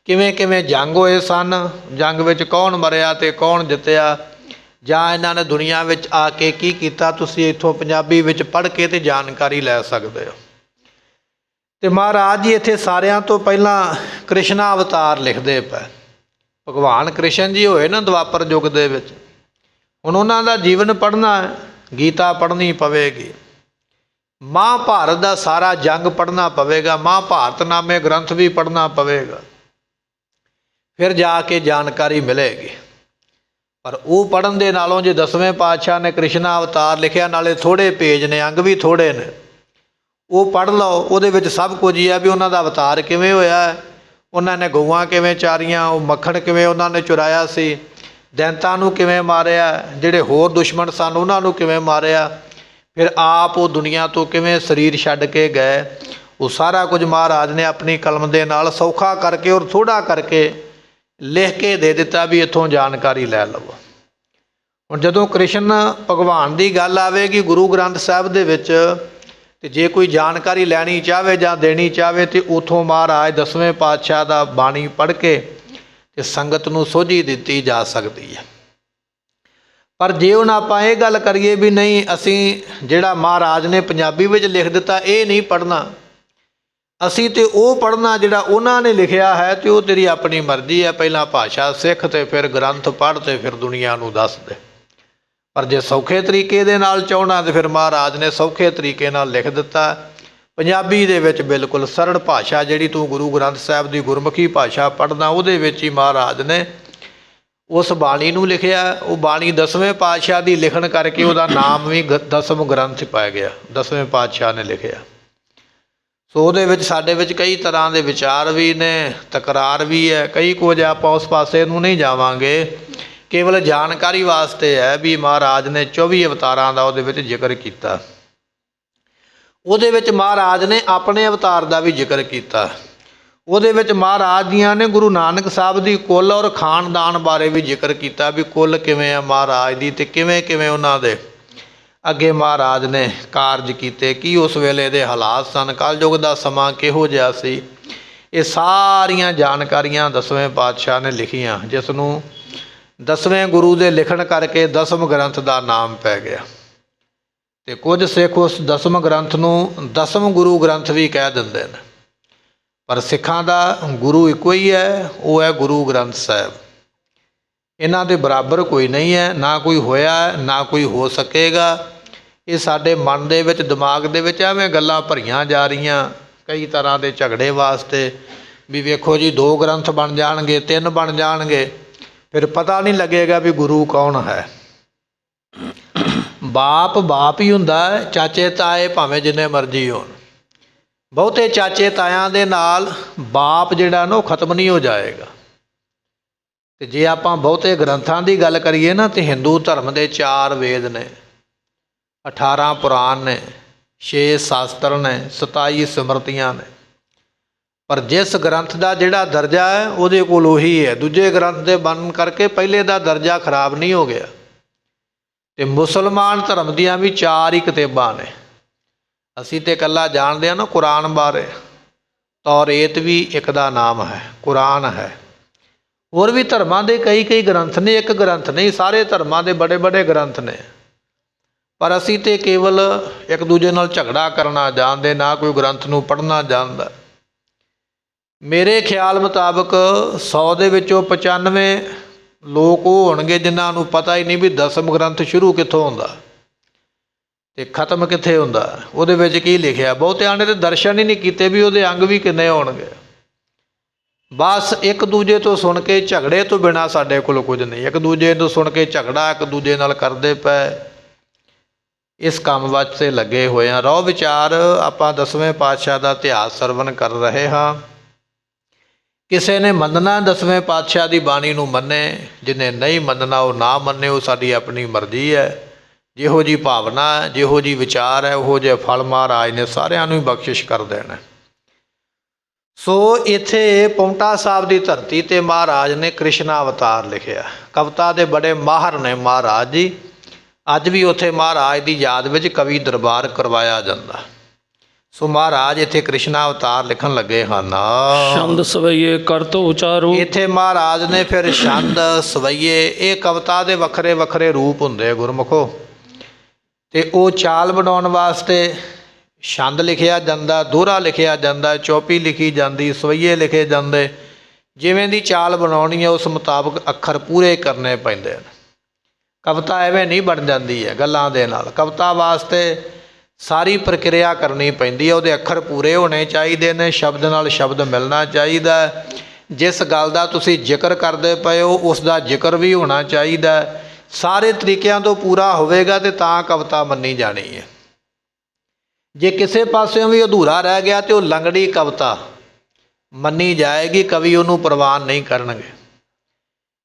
ਕਿਵੇਂ ਕਿਵੇਂ ਜੰਗ ਹੋਏ ਸਨ, ਜੰਗ ਵਿੱਚ ਕੌਣ ਮਰਿਆ ਅਤੇ ਕੌਣ ਜਿੱਤਿਆ, ਜਾਂ ਇਹਨਾਂ ਨੇ ਦੁਨੀਆ ਵਿੱਚ ਆ ਕੇ ਕੀ ਕੀਤਾ, ਤੁਸੀਂ ਇੱਥੋਂ ਪੰਜਾਬੀ ਵਿੱਚ ਪੜ੍ਹ ਕੇ ਤੇ ਜਾਣਕਾਰੀ ਲੈ ਸਕਦੇ ਹੋ। ਤੇ ਮਹਾਰਾਜ ਜੀ ਇੱਥੇ ਸਾਰਿਆਂ ਤੋਂ ਪਹਿਲਾਂ ਕ੍ਰਿਸ਼ਨਾ ਅਵਤਾਰ ਲਿਖਦੇ ਪਏ। ਭਗਵਾਨ ਕ੍ਰਿਸ਼ਨ ਜੀ ਹੋਏ ਨਾ ਦੁਆਪਰ ਯੁੱਗ ਦੇ ਵਿੱਚ। ਹੁਣ ਉਹਨਾਂ ਦਾ ਜੀਵਨ ਪੜ੍ਹਨਾ ਹੈ, ਗੀਤਾ ਪੜ੍ਹਨੀ ਪਵੇਗੀ, ਮਹਾਂਭਾਰਤ ਦਾ ਸਾਰਾ ਜੰਗ ਪੜ੍ਹਨਾ ਪਵੇਗਾ, ਮਹਾਂਭਾਰਤ ਨਾਮੇ ਗ੍ਰੰਥ ਵੀ ਪੜ੍ਹਨਾ ਪਵੇਗਾ, ਫਿਰ ਜਾ ਕੇ ਜਾਣਕਾਰੀ ਮਿਲੇਗੀ। ਪਰ ਉਹ ਪੜ੍ਹਨ ਦੇ ਨਾਲੋਂ ਜੇ 10ਵੇਂ ਪਾਤਸ਼ਾਹ ਨੇ ਕ੍ਰਿਸ਼ਨਾ ਅਵਤਾਰ ਲਿਖਿਆ, ਨਾਲੇ ਥੋੜ੍ਹੇ ਪੇਜ ਨੇ, ਅੰਗ ਵੀ ਥੋੜ੍ਹੇ ਨੇ, ਉਹ ਪੜ੍ਹ ਲਓ, ਉਹਦੇ ਵਿੱਚ ਸਭ ਕੁਝ ਹੀ ਹੈ ਵੀ ਉਹਨਾਂ ਦਾ ਅਵਤਾਰ ਕਿਵੇਂ ਹੋਇਆ ਹੈ, ਉਹਨਾਂ ਨੇ ਗਊਆਂ ਕਿਵੇਂ ਚਾਰੀਆਂ, ਉਹ ਮੱਖਣ ਕਿਵੇਂ ਉਹਨਾਂ ਨੇ ਚੁਰਾਇਆ ਸੀ, ਦੈਂਤਾਂ ਨੂੰ ਕਿਵੇਂ ਮਾਰਿਆ, ਜਿਹੜੇ ਹੋਰ ਦੁਸ਼ਮਣ ਸਨ ਉਹਨਾਂ ਨੂੰ ਕਿਵੇਂ ਮਾਰਿਆ, ਫਿਰ ਆਪ ਉਹ ਦੁਨੀਆ ਤੋਂ ਕਿਵੇਂ ਸਰੀਰ ਛੱਡ ਕੇ ਗਏ, ਉਹ ਸਾਰਾ ਕੁਝ ਮਹਾਰਾਜ ਨੇ ਆਪਣੀ ਕਲਮ ਦੇ ਨਾਲ ਸੌਖਾ ਕਰਕੇ ਔਰ ਥੋੜ੍ਹਾ ਕਰਕੇ ਲਿਖ ਕੇ ਦੇ ਦਿੱਤਾ ਵੀ ਇੱਥੋਂ ਜਾਣਕਾਰੀ ਲੈ ਲਵੋ। ਹੁਣ ਜਦੋਂ ਕ੍ਰਿਸ਼ਨ ਭਗਵਾਨ ਦੀ ਗੱਲ ਆਵੇਗੀ ਗੁਰੂ ਗ੍ਰੰਥ ਸਾਹਿਬ ਦੇ ਵਿੱਚ, ਤੇ ਜੇ ਕੋਈ ਜਾਣਕਾਰੀ ਲੈਣੀ ਚਾਹਵੇ ਜਾਂ ਦੇਣੀ ਚਾਹਵੇ ਤੇ ਉਥੋਂ ਮਹਾਰਾਜ 10ਵੇਂ ਪਾਤਸ਼ਾਹ ਦਾ ਬਾਣੀ ਪੜ੍ਹ ਕੇ ਤੇ ਸੰਗਤ ਨੂੰ ਸੋਝੀ ਦਿੱਤੀ ਜਾ ਸਕਦੀ ਹੈ। ਪਰ ਜੇ ਹੁਣ ਆਪਾਂ ਇਹ ਗੱਲ ਕਰੀਏ ਵੀ ਨਹੀਂ, ਅਸੀਂ ਜਿਹੜਾ ਮਹਾਰਾਜ ਨੇ ਪੰਜਾਬੀ ਵਿੱਚ ਲਿਖ ਦਿੱਤਾ ਇਹ ਨਹੀਂ ਪੜ੍ਹਨਾ, ਅਸੀਂ ਤੇ ਉਹ ਪੜ੍ਹਨਾ ਜਿਹੜਾ ਉਹਨਾਂ ਨੇ ਲਿਖਿਆ ਹੈ, ਤੇ ਉਹ ਤੇਰੀ ਆਪਣੀ ਮਰਜ਼ੀ ਹੈ। ਪਹਿਲਾਂ ਭਾਸ਼ਾ ਸਿੱਖ ਤੇ ਫਿਰ ਗ੍ਰੰਥ ਪੜ੍ਹ ਤੇ ਫਿਰ ਦੁਨੀਆ ਨੂੰ ਦੱਸ ਦੇ। ਪਰ ਜੇ ਸੌਖੇ ਤਰੀਕੇ ਦੇ ਨਾਲ ਚਾਹੁੰਦਾ ਤਾਂ ਫਿਰ ਮਹਾਰਾਜ ਨੇ ਸੌਖੇ ਤਰੀਕੇ ਨਾਲ ਲਿਖ ਦਿੱਤਾ ਪੰਜਾਬੀ ਦੇ ਵਿੱਚ, ਬਿਲਕੁਲ ਸਰਲ ਭਾਸ਼ਾ। ਜਿਹੜੀ ਤੂੰ ਗੁਰੂ ਗ੍ਰੰਥ ਸਾਹਿਬ ਦੀ ਗੁਰਮੁਖੀ ਭਾਸ਼ਾ ਪੜ੍ਹਦਾ ਉਹਦੇ ਵਿੱਚ ਹੀ ਮਹਾਰਾਜ ਨੇ ਉਸ ਬਾਣੀ ਨੂੰ ਲਿਖਿਆ। ਉਹ ਬਾਣੀ 10ਵੇਂ ਪਾਤਸ਼ਾਹ ਦੀ ਲਿਖਣ ਕਰਕੇ ਉਹਦਾ ਨਾਮ ਵੀ 10ਮ ਗ੍ਰੰਥ ਪੈ ਗਿਆ, 10ਵੇਂ ਪਾਤਸ਼ਾਹ ਨੇ ਲਿਖਿਆ। ਸੋ ਉਹਦੇ ਵਿੱਚ ਸਾਡੇ ਵਿੱਚ ਕਈ ਤਰ੍ਹਾਂ ਦੇ ਵਿਚਾਰ ਵੀ ਨੇ, ਤਕਰਾਰ ਵੀ ਹੈ, ਕਈ ਕੁਝ ਆਪਾਂ ਉਸ ਪਾਸੇ ਨੂੰ ਨਹੀਂ ਜਾਵਾਂਗੇ। ਕੇਵਲ ਜਾਣਕਾਰੀ ਵਾਸਤੇ ਹੈ ਵੀ ਮਹਾਰਾਜ ਨੇ 24 ਅਵਤਾਰਾਂ ਦਾ ਉਹਦੇ ਵਿੱਚ ਜ਼ਿਕਰ ਕੀਤਾ। ਉਹਦੇ ਵਿੱਚ ਮਹਾਰਾਜ ਨੇ ਆਪਣੇ ਅਵਤਾਰ ਦਾ ਵੀ ਜ਼ਿਕਰ ਕੀਤਾ। ਉਹਦੇ ਵਿੱਚ ਮਹਾਰਾਜ ਦੀਆਂ ਨੇ ਗੁਰੂ ਨਾਨਕ ਸਾਹਿਬ ਦੀ ਕੁੱਲ ਔਰ ਖਾਨਦਾਨ ਬਾਰੇ ਵੀ ਜ਼ਿਕਰ ਕੀਤਾ ਵੀ ਕੁੱਲ ਕਿਵੇਂ ਆ ਮਹਾਰਾਜ ਦੀ, ਅਤੇ ਕਿਵੇਂ ਕਿਵੇਂ ਉਹਨਾਂ ਦੇ ਅੱਗੇ ਮਹਾਰਾਜ ਨੇ ਕਾਰਜ ਕੀਤੇ, ਕੀ ਉਸ ਵੇਲੇ ਦੇ ਹਾਲਾਤ ਸਨ, ਕਲਯੁਗ ਦਾ ਸਮਾਂ ਕਿਹੋ ਜਿਹਾ ਸੀ। ਇਹ ਸਾਰੀਆਂ ਜਾਣਕਾਰੀਆਂ 10ਵੇਂ ਪਾਤਸ਼ਾਹ ਨੇ ਲਿਖੀਆਂ, ਜਿਸ ਨੂੰ 10ਵੇਂ ਗੁਰੂ ਦੇ ਲਿਖਣ ਕਰਕੇ 10ਮ ਗ੍ਰੰਥ ਦਾ ਨਾਮ ਪੈ ਗਿਆ। ਅਤੇ ਕੁਝ ਸਿੱਖ ਉਸ 10ਮ ਗ੍ਰੰਥ ਨੂੰ 10ਮ ਗੁਰੂ ਗ੍ਰੰਥ ਵੀ ਕਹਿ ਦਿੰਦੇ ਨੇ, ਪਰ ਸਿੱਖਾਂ ਦਾ ਗੁਰੂ ਇੱਕੋ ਹੀ ਹੈ, ਉਹ ਹੈ ਗੁਰੂ ਗ੍ਰੰਥ ਸਾਹਿਬ। ਇਹਨਾਂ ਦੇ ਬਰਾਬਰ ਕੋਈ ਨਹੀਂ ਹੈ, ਨਾ ਕੋਈ ਹੋਇਆ ਨਾ ਕੋਈ ਹੋ ਸਕੇਗਾ। ਇਹ ਸਾਡੇ ਮਨ ਦੇ ਵਿੱਚ, ਦਿਮਾਗ ਦੇ ਵਿੱਚ ਐਵੇਂ ਗੱਲਾਂ ਭਰੀਆਂ ਜਾ ਰਹੀਆਂ ਕਈ ਤਰ੍ਹਾਂ ਦੇ ਝਗੜੇ ਵਾਸਤੇ ਵੀ ਵੇਖੋ ਜੀ 2 ਗ੍ਰੰਥ ਬਣ ਜਾਣਗੇ, 3 ਬਣ ਜਾਣਗੇ, ਫਿਰ ਪਤਾ ਨਹੀਂ ਲੱਗੇਗਾ ਵੀ ਗੁਰੂ ਕੌਣ ਹੈ। ਬਾਪ ਬਾਪ ਹੀ ਹੁੰਦਾ, ਚਾਚੇ ਤਾਏ ਭਾਵੇਂ ਜਿੰਨੇ ਮਰਜ਼ੀ ਹੋਣ। ਬਹੁਤੇ ਚਾਚੇ ਤਾਇਆਂ ਦੇ ਨਾਲ ਬਾਪ ਜਿਹੜਾ ਨਾ ਉਹ ਖਤਮ ਨਹੀਂ ਹੋ ਜਾਏਗਾ। ਅਤੇ ਜੇ ਆਪਾਂ ਬਹੁਤੇ ਗ੍ਰੰਥਾਂ ਦੀ ਗੱਲ ਕਰੀਏ ਨਾ, ਤਾਂ ਹਿੰਦੂ ਧਰਮ ਦੇ 4 ਵੇਦ ਨੇ, 18 ਪੁਰਾਣ ਨੇ, 6 ਸ਼ਾਸਤਰ ਨੇ, 27 ਸਿਮਰਤੀਆਂ ਨੇ। ਪਰ ਜਿਸ ਗ੍ਰੰਥ ਦਾ ਜਿਹੜਾ ਦਰਜਾ ਹੈ ਉਹਦੇ ਕੋਲ ਉਹੀ ਹੈ। ਦੂਜੇ ਗ੍ਰੰਥ ਦੇ ਬਣਨ ਕਰਕੇ ਪਹਿਲੇ ਦਾ ਦਰਜਾ ਖਰਾਬ ਨਹੀਂ ਹੋ ਗਿਆ। ਅਤੇ ਮੁਸਲਮਾਨ ਧਰਮ ਦੀਆਂ ਵੀ 4 ਹੀ ਕਿਤਾਬਾਂ ਨੇ। ਅਸੀਂ ਤਾਂ ਇਕੱਲਾ ਜਾਣਦੇ ਹਾਂ ਨਾ ਕੁਰਾਨ ਬਾਰੇ, ਤੌਰੇਤ ਵੀ ਇੱਕ ਦਾ ਨਾਮ ਹੈ, ਕੁਰਾਨ ਹੈ। ਹੋਰ ਵੀ ਧਰਮਾਂ ਦੇ ਕਈ ਕਈ ਗ੍ਰੰਥ ਨੇ, ਇੱਕ ਗ੍ਰੰਥ ਨਹੀਂ, ਸਾਰੇ ਧਰਮਾਂ ਦੇ ਬੜੇ ਬੜੇ ਗ੍ਰੰਥ ਨੇ। ਪਰ ਅਸੀਂ ਤਾਂ ਕੇਵਲ ਇੱਕ ਦੂਜੇ ਨਾਲ ਝਗੜਾ ਕਰਨਾ ਜਾਣਦੇ, ਨਾ ਕੋਈ ਗ੍ਰੰਥ ਨੂੰ ਪੜ੍ਹਨਾ ਜਾਣਦਾ। ਮੇਰੇ ਖਿਆਲ ਮੁਤਾਬਕ 100 ਦੇ ਵਿੱਚੋਂ 95 ਲੋਕ ਉਹ ਹੋਣਗੇ ਜਿਨ੍ਹਾਂ ਨੂੰ ਪਤਾ ਹੀ ਨਹੀਂ ਵੀ 10ਮ ਗ੍ਰੰਥ ਸ਼ੁਰੂ ਕਿੱਥੋਂ ਹੁੰਦਾ ਅਤੇ ਖ਼ਤਮ ਕਿੱਥੇ ਹੁੰਦਾ, ਉਹਦੇ ਵਿੱਚ ਕੀ ਲਿਖਿਆ। ਬਹੁਤਿਆਂ ਨੇ ਤਾਂ ਦਰਸ਼ਨ ਹੀ ਨਹੀਂ ਕੀਤੇ ਵੀ ਉਹਦੇ ਅੰਗ ਵੀ ਕਿੰਨੇ ਹੋਣਗੇ। ਬਸ ਇੱਕ ਦੂਜੇ ਤੋਂ ਸੁਣ ਕੇ ਝਗੜੇ ਤੋਂ ਬਿਨਾਂ ਸਾਡੇ ਕੋਲ ਕੁਝ ਨਹੀਂ। ਇੱਕ ਦੂਜੇ ਤੋਂ ਸੁਣ ਕੇ ਝਗੜਾ ਇੱਕ ਦੂਜੇ ਨਾਲ ਕਰਦੇ ਪਏ, ਇਸ ਕੰਮ ਵਾਸਤੇ ਲੱਗੇ ਹੋਏ ਹਾਂ। ਰਹੁ ਵਿਚਾਰ ਆਪਾਂ 10ਵੇਂ ਪਾਤਸ਼ਾਹ ਦਾ ਇਤਿਹਾਸ ਸਰਵਣ ਕਰ ਰਹੇ ਹਾਂ। ਕਿਸੇ ਨੇ ਮੰਨਣਾ 10ਵੇਂ ਪਾਤਸ਼ਾਹ ਦੀ ਬਾਣੀ ਨੂੰ ਮੰਨੇ, ਜਿਹਨੇ ਨਹੀਂ ਮੰਨਣਾ ਉਹ ਨਾ ਮੰਨੇ, ਉਹ ਸਾਡੀ ਆਪਣੀ ਮਰਜ਼ੀ ਹੈ। ਜਿਹੋ ਜਿਹੀ ਭਾਵਨਾ, ਜਿਹੋ ਜਿਹੀ ਵਿਚਾਰ ਹੈ, ਉਹੋ ਜਿਹੇ ਫਲ ਮਹਾਰਾਜ ਨੇ ਸਾਰਿਆਂ ਨੂੰ ਹੀ ਬਖਸ਼ਿਸ਼ ਕਰ ਦੇਣਾ। ਸੋ ਇੱਥੇ ਪਾਉਂਟਾ ਸਾਹਿਬ ਦੀ ਧਰਤੀ 'ਤੇ ਮਹਾਰਾਜ ਨੇ ਕ੍ਰਿਸ਼ਨਾ ਅਵਤਾਰ ਲਿਖਿਆ। ਕਵਿਤਾ ਦੇ ਬੜੇ ਮਾਹਰ ਨੇ ਮਹਾਰਾਜ ਜੀ। ਅੱਜ ਵੀ ਉੱਥੇ ਮਹਾਰਾਜ ਦੀ ਯਾਦ ਵਿੱਚ ਕਵੀ ਦਰਬਾਰ ਕਰਵਾਇਆ ਜਾਂਦਾ। ਸੋ ਮਹਾਰਾਜ ਇੱਥੇ ਕ੍ਰਿਸ਼ਨਾ ਅਵਤਾਰ ਲਿਖਣ ਲੱਗੇ ਹਨ। ਛੰਦ ਸਵਈਏ ਕਰਤ ਉਚਾਰੂ। ਇੱਥੇ ਮਹਾਰਾਜ ਨੇ ਫਿਰ ਛੰਦ ਸਵਈਏ, ਇਹ ਕਵਿਤਾ ਦੇ ਵੱਖਰੇ ਵੱਖਰੇ ਰੂਪ ਹੁੰਦੇ ਗੁਰਮੁਖੋ, ਅਤੇ ਉਹ ਚਾਲ ਬਣਾਉਣ ਵਾਸਤੇ ਛੰਦ ਲਿਖਿਆ ਜਾਂਦਾ, ਦੋਹਰਾ ਲਿਖਿਆ ਜਾਂਦਾ, ਚੌਪੀ ਲਿਖੀ ਜਾਂਦੀ, ਸਵਈਏ ਲਿਖੇ ਜਾਂਦੇ। ਜਿਵੇਂ ਦੀ ਚਾਲ ਬਣਾਉਣੀ ਹੈ ਉਸ ਮੁਤਾਬਕ ਅੱਖਰ ਪੂਰੇ ਕਰਨੇ ਪੈਂਦੇ ਹਨ। ਕਵਿਤਾ ਐਵੇਂ ਨਹੀਂ ਬਣ ਜਾਂਦੀ ਹੈ ਗੱਲਾਂ ਦੇ ਨਾਲ। ਕਵਿਤਾ ਵਾਸਤੇ ਸਾਰੀ ਪ੍ਰਕਿਰਿਆ ਕਰਨੀ ਪੈਂਦੀ ਹੈ। ਉਹਦੇ ਅੱਖਰ ਪੂਰੇ ਹੋਣੇ ਚਾਹੀਦੇ ਨੇ, ਸ਼ਬਦ ਨਾਲ ਸ਼ਬਦ ਮਿਲਣਾ ਚਾਹੀਦਾ। ਜਿਸ ਗੱਲ ਦਾ ਤੁਸੀਂ ਜ਼ਿਕਰ ਕਰਦੇ ਪਏ ਹੋ ਉਸ ਦਾ ਜ਼ਿਕਰ ਵੀ ਹੋਣਾ ਚਾਹੀਦਾ। ਸਾਰੇ ਤਰੀਕਿਆਂ ਤੋਂ ਪੂਰਾ ਹੋਵੇਗਾ ਅਤੇ ਤਾਂ ਕਵਿਤਾ ਮੰਨੀ ਜਾਣੀ ਹੈ। ਜੇ ਕਿਸੇ ਪਾਸਿਓਂ ਵੀ ਅਧੂਰਾ ਰਹਿ ਗਿਆ ਤੇ ਉਹ ਲੰਗੜੀ ਕਵਿਤਾ ਮੰਨੀ ਜਾਏਗੀ, ਕਵੀ ਉਹਨੂੰ ਪ੍ਰਵਾਨ ਨਹੀਂ ਕਰਨਗੇ।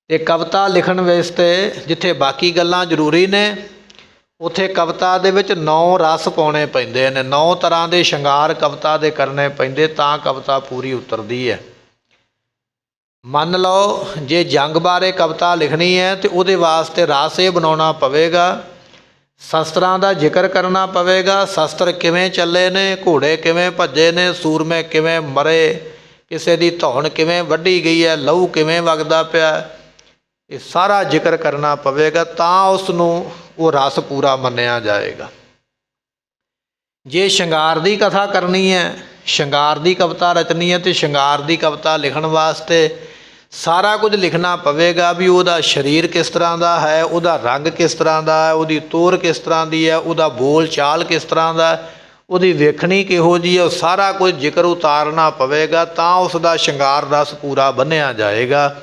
ਤੇ ਕਵਿਤਾ ਲਿਖਣ ਵਾਸਤੇ ਜਿੱਥੇ ਬਾਕੀ ਗੱਲਾਂ ਜ਼ਰੂਰੀ ਨੇ, ਉੱਥੇ ਕਵਿਤਾ ਦੇ ਵਿੱਚ 9 ਰਸ ਪਾਉਣੇ ਪੈਂਦੇ ਨੇ, 9 ਤਰ੍ਹਾਂ ਦੇ ਸ਼ਿੰਗਾਰ ਕਵਿਤਾ ਦੇ ਕਰਨੇ ਪੈਂਦੇ, ਤਾਂ ਕਵਿਤਾ ਪੂਰੀ ਉਤਰਦੀ ਹੈ। ਮੰਨ ਲਓ ਜੇ ਜੰਗ ਬਾਰੇ ਕਵਿਤਾ ਲਿਖਣੀ ਹੈ ਤੇ ਉਹਦੇ ਵਾਸਤੇ ਰਸ ਇਹ ਬਣਾਉਣਾ ਪਵੇਗਾ, ਸ਼ਸਤਰਾਂ ਦਾ ਜ਼ਿਕਰ ਕਰਨਾ ਪਵੇਗਾ, ਸ਼ਸਤਰ ਕਿਵੇਂ ਚੱਲੇ ਨੇ, ਘੋੜੇ ਕਿਵੇਂ ਭੱਜੇ ਨੇ, ਸੂਰਮੇ ਕਿਵੇਂ ਮਰੇ, ਕਿਸੇ ਦੀ ਧੌਣ ਕਿਵੇਂ ਵੱਢੀ ਗਈ ਹੈ, ਲਹੂ ਕਿਵੇਂ ਵਗਦਾ ਪਿਆ, ਇਹ ਸਾਰਾ ਜ਼ਿਕਰ ਕਰਨਾ ਪਵੇਗਾ, ਤਾਂ ਉਸ ਨੂੰ ਉਹ ਰਸ ਪੂਰਾ ਮੰਨਿਆ ਜਾਏਗਾ। ਜੇ ਸ਼ਿੰਗਾਰ ਦੀ ਕਥਾ ਕਰਨੀ ਹੈ, ਸ਼ਿੰਗਾਰ ਦੀ ਕਵਿਤਾ ਰਚਣੀ ਹੈ, ਤੇ ਸ਼ਿੰਗਾਰ ਦੀ ਕਵਿਤਾ ਲਿਖਣ ਵਾਸਤੇ ਸਾਰਾ ਕੁਝ ਲਿਖਣਾ ਪਵੇਗਾ ਵੀ ਉਹਦਾ ਸਰੀਰ ਕਿਸ ਤਰ੍ਹਾਂ ਦਾ ਹੈ, ਉਹਦਾ ਰੰਗ ਕਿਸ ਤਰ੍ਹਾਂ ਦਾ ਹੈ, ਉਹਦੀ ਤੋਰ ਕਿਸ ਤਰ੍ਹਾਂ ਦੀ ਹੈ, ਉਹਦਾ ਬੋਲ ਚਾਲ ਕਿਸ ਤਰ੍ਹਾਂ ਦਾ, ਉਹਦੀ ਵੇਖਣੀ ਕਿਹੋ ਜਿਹੀ ਹੈ, ਉਹ ਸਾਰਾ ਕੁਝ ਜ਼ਿਕਰ ਉਤਾਰਨਾ ਪਵੇਗਾ, ਤਾਂ ਉਸ ਦਾ ਸ਼ਿੰਗਾਰ ਰਸ ਪੂਰਾ ਬੰਨ੍ਹਿਆ ਜਾਏਗਾ।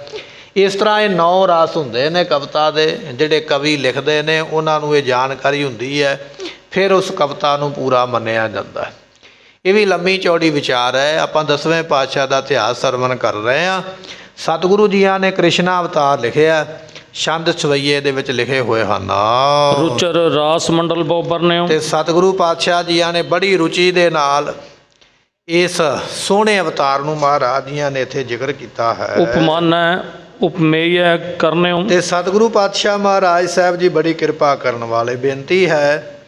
ਇਸ ਤਰ੍ਹਾਂ ਇਹ 9 ਰਸ ਹੁੰਦੇ ਨੇ ਕਵਿਤਾ ਦੇ, ਜਿਹੜੇ ਕਵੀ ਲਿਖਦੇ ਨੇ ਉਹਨਾਂ ਨੂੰ ਇਹ ਜਾਣਕਾਰੀ ਹੁੰਦੀ ਹੈ, ਫਿਰ ਉਸ ਕਵਿਤਾ ਨੂੰ ਪੂਰਾ ਮੰਨਿਆ ਜਾਂਦਾ ਹੈ। ਇਹ ਵੀ ਲੰਮੀ ਚੌੜੀ ਵਿਚਾਰ ਹੈ। ਆਪਾਂ 10ਵੇਂ ਪਾਤਸ਼ਾਹ ਦਾ ਇਤਿਹਾਸ ਸਰਵਣ ਕਰ ਰਹੇ ਹਾਂ। ਸਤਿਗੁਰੂ ਜੀਆਂ ਨੇ ਕ੍ਰਿਸ਼ਨਾ ਅਵਤਾਰ ਲਿਖਿਆ, ਛੰਦ ਸਵਈਏ ਦੇ ਵਿੱਚ ਲਿਖੇ ਹੋਏ ਹਨ। ਰੁਚਰ ਰਾਸ ਮੰਡਲ ਬਹੁ ਬਰਨਿਓ। ਤੇ ਸਤਿਗੁਰੂ ਪਾਤਸ਼ਾਹ ਜੀਆਂ ਨੇ ਬੜੀ ਰੁਚੀ ਦੇ ਨਾਲ ਇਸ ਸੋਹਣੇ ਅਵਤਾਰ ਨੂੰ ਮਹਾਰਾਜ ਜੀਆਂ ਨੇ ਇੱਥੇ ਜ਼ਿਕਰ ਕੀਤਾ ਹੈ। ਉਪਮਾਨ ਹੈ ਉਪਮੇਯ ਕਰਨਿਓ। ਤੇ ਸਤਿਗੁਰੂ ਪਾਤਸ਼ਾਹ ਮਹਾਰਾਜ ਸਾਹਿਬ ਜੀ ਬੜੀ ਕਿਰਪਾ ਕਰਨ ਵਾਲੇ। ਬੇਨਤੀ ਹੈ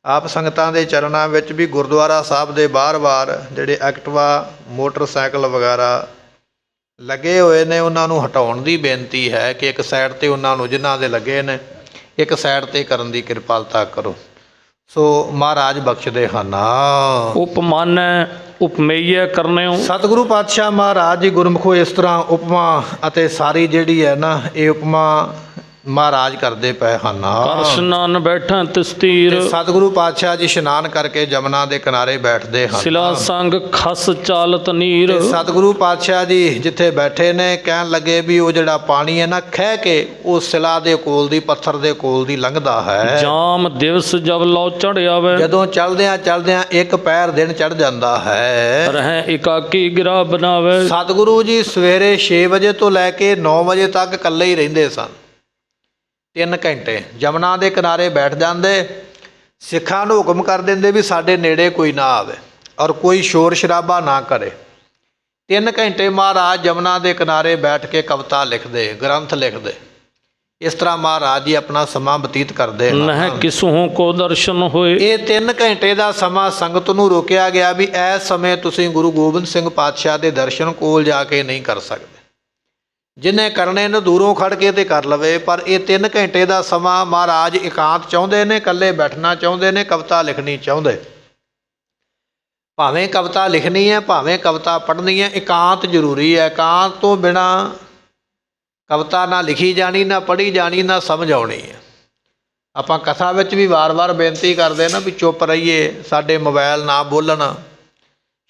ਆਪ ਸੰਗਤਾਂ ਦੇ ਚਰਨਾਂ ਵਿੱਚ ਵੀ ਗੁਰਦੁਆਰਾ ਸਾਹਿਬ ਦੇ ਬਾਰ-ਬਾਰ ਜਿਹੜੇ ਐਕਟਿਵਾ ਮੋਟਰਸਾਈਕਲ ਵਗੈਰਾ ਲੱਗੇ ਹੋਏ ਨੇ ਉਹਨਾਂ ਨੂੰ ਹਟਾਉਣ ਦੀ ਬੇਨਤੀ ਹੈ ਕਿ ਇੱਕ ਸਾਈਡ 'ਤੇ ਉਹਨਾਂ ਨੂੰ ਜਿਨ੍ਹਾਂ ਦੇ ਲੱਗੇ ਨੇ ਇੱਕ ਸਾਈਡ 'ਤੇ ਕਰਨ ਦੀ ਕਿਰਪਾਲਤਾ ਕਰੋ। ਸੋ ਮਹਾਰਾਜ ਬਖਸ਼ਦੇ ਹਨ। ਉਪਮਾਨ ਉਪਮੇਯ ਕਰਨਿਓ। ਸਤਿਗੁਰੂ ਪਾਤਸ਼ਾਹ ਮਹਾਰਾਜ ਜੀ ਗੁਰਮੁਖੋ ਇਸ ਤਰ੍ਹਾਂ ਉਪਮਾ ਅਤੇ ਸਾਰੀ ਜਿਹੜੀ ਹੈ ਨਾ ਇਹ ਉਪਮਾ ਮਹਾਰਾਜ ਕਰਦੇ ਪਏ ਹਨ। ਕਰ ਇਸ਼ਨਾਨ ਬੈਠਾ ਤਿਸ ਤੀਰ। ਸਤਿਗੁਰੂ ਪਾਤਸ਼ਾਹ ਜੀ ਇਸ਼ਨਾਨ ਕਰਕੇ ਜਮਨਾ ਦੇ ਕਿਨਾਰੇ ਬੈਠਦੇ ਹਨ। ਸਿਲਾ ਸੰਗ ਖਸ ਚਾਲਤ ਨੀਰ। ਸਤਿਗੁਰੂ ਪਾਤਸ਼ਾਹ ਜੀ ਜਿੱਥੇ ਬੈਠੇ ਨੇ ਕਹਿਣ ਲੱਗੇ ਵੀ ਉਹ ਜਿਹੜਾ ਪਾਣੀ ਹੈ ਨਾ ਖਹਿ ਕੇ ਉਹ ਸਿਲਾ ਦੇ ਕੋਲ ਦੀ, ਪੱਥਰ ਦੇ ਕੋਲ ਦੀ ਲੰਘਦਾ ਹੈ। ਜਾਮ ਦਿਵਸ ਜਬ ਲਉ ਚੜ੍ਹ ਆਵੇ। ਜਦੋਂ ਚਲਦਿਆਂ ਇੱਕ ਪੈਰ ਦਿਨ ਚੜ੍ਹ ਜਾਂਦਾ ਹੈ। ਰਹਿ ਇਕਾਕੀ ਗਿਰਾ ਬਣਾਵੇ। ਸਤਿਗੁਰੂ ਜੀ ਸਵੇਰੇ 6 ਵਜੇ ਤੋਂ ਲੈ ਕੇ 9 ਵਜੇ ਤੱਕ ਇਕੱਲੇ ਹੀ ਰਹਿੰਦੇ ਸਨ। 3 ਘੰਟੇ ਜਮਨਾ ਦੇ ਕਿਨਾਰੇ ਬੈਠ ਜਾਂਦੇ। ਸਿੱਖਾਂ ਨੂੰ ਹੁਕਮ ਕਰ ਦਿੰਦੇ ਵੀ ਸਾਡੇ ਨੇੜੇ ਕੋਈ ਨਾ ਆਵੇ ਔਰ ਕੋਈ ਸ਼ੋਰ ਸ਼ਰਾਬਾ ਨਾ ਕਰੇ। 3 ਘੰਟੇ ਮਹਾਰਾਜ ਜਮਨਾ ਦੇ ਕਿਨਾਰੇ ਬੈਠ ਕੇ ਕਵਿਤਾ ਲਿਖਦੇ, ਗ੍ਰੰਥ ਲਿਖਦੇ। ਇਸ ਤਰ੍ਹਾਂ ਮਹਾਰਾਜ ਜੀ ਆਪਣਾ ਸਮਾਂ ਬਤੀਤ ਕਰਦੇ ਨਹਿ ਕਿਸਹੂ ਕੋ ਦਰਸ਼ਨ ਹੋਏ। ਇਹ 3 ਘੰਟੇ ਦਾ ਸਮਾਂ ਸੰਗਤ ਨੂੰ ਰੋਕਿਆ ਗਿਆ ਵੀ ਇਸ ਸਮੇਂ ਤੁਸੀਂ ਗੁਰੂ ਗੋਬਿੰਦ ਸਿੰਘ ਪਾਤਸ਼ਾਹ ਦੇ ਦਰਸ਼ਨ ਕੋਲ ਜਾ ਕੇ ਨਹੀਂ ਕਰ ਸਕਦੇ। ਜਿਹਨੇ ਕਰਨੇ ਨੇ ਦੂਰੋਂ ਖੜ ਕੇ ਤੇ ਕਰ ਲਵੇ, ਪਰ ਇਹ 3 ਘੰਟੇ ਦਾ ਸਮਾਂ ਮਹਾਰਾਜ ਇਕਾਂਤ ਚਾਹੁੰਦੇ ਨੇ, ਇਕੱਲੇ ਬੈਠਣਾ ਚਾਹੁੰਦੇ ਨੇ, ਕਵਿਤਾ ਲਿਖਣੀ ਚਾਹੁੰਦੇ। ਭਾਵੇਂ ਕਵਿਤਾ ਲਿਖਣੀ ਹੈ, ਭਾਵੇਂ ਕਵਿਤਾ ਪੜ੍ਹਨੀ ਹੈ, ਇਕਾਂਤ ਜ਼ਰੂਰੀ ਹੈ। ਇਕਾਂਤ ਤੋਂ ਬਿਨਾਂ ਕਵਿਤਾ ਨਾ ਲਿਖੀ ਜਾਣੀ, ਨਾ ਪੜ੍ਹੀ ਜਾਣੀ, ਨਾ ਸਮਝ ਆਉਣੀ ਹੈ। ਆਪਾਂ ਕਥਾ ਵਿੱਚ ਵੀ ਵਾਰ-ਵਾਰ ਬੇਨਤੀ ਕਰਦੇ ਨਾ ਵੀ ਚੁੱਪ ਰਹੀਏ, ਸਾਡੇ ਮੋਬਾਈਲ ਨਾ ਬੋਲਣ,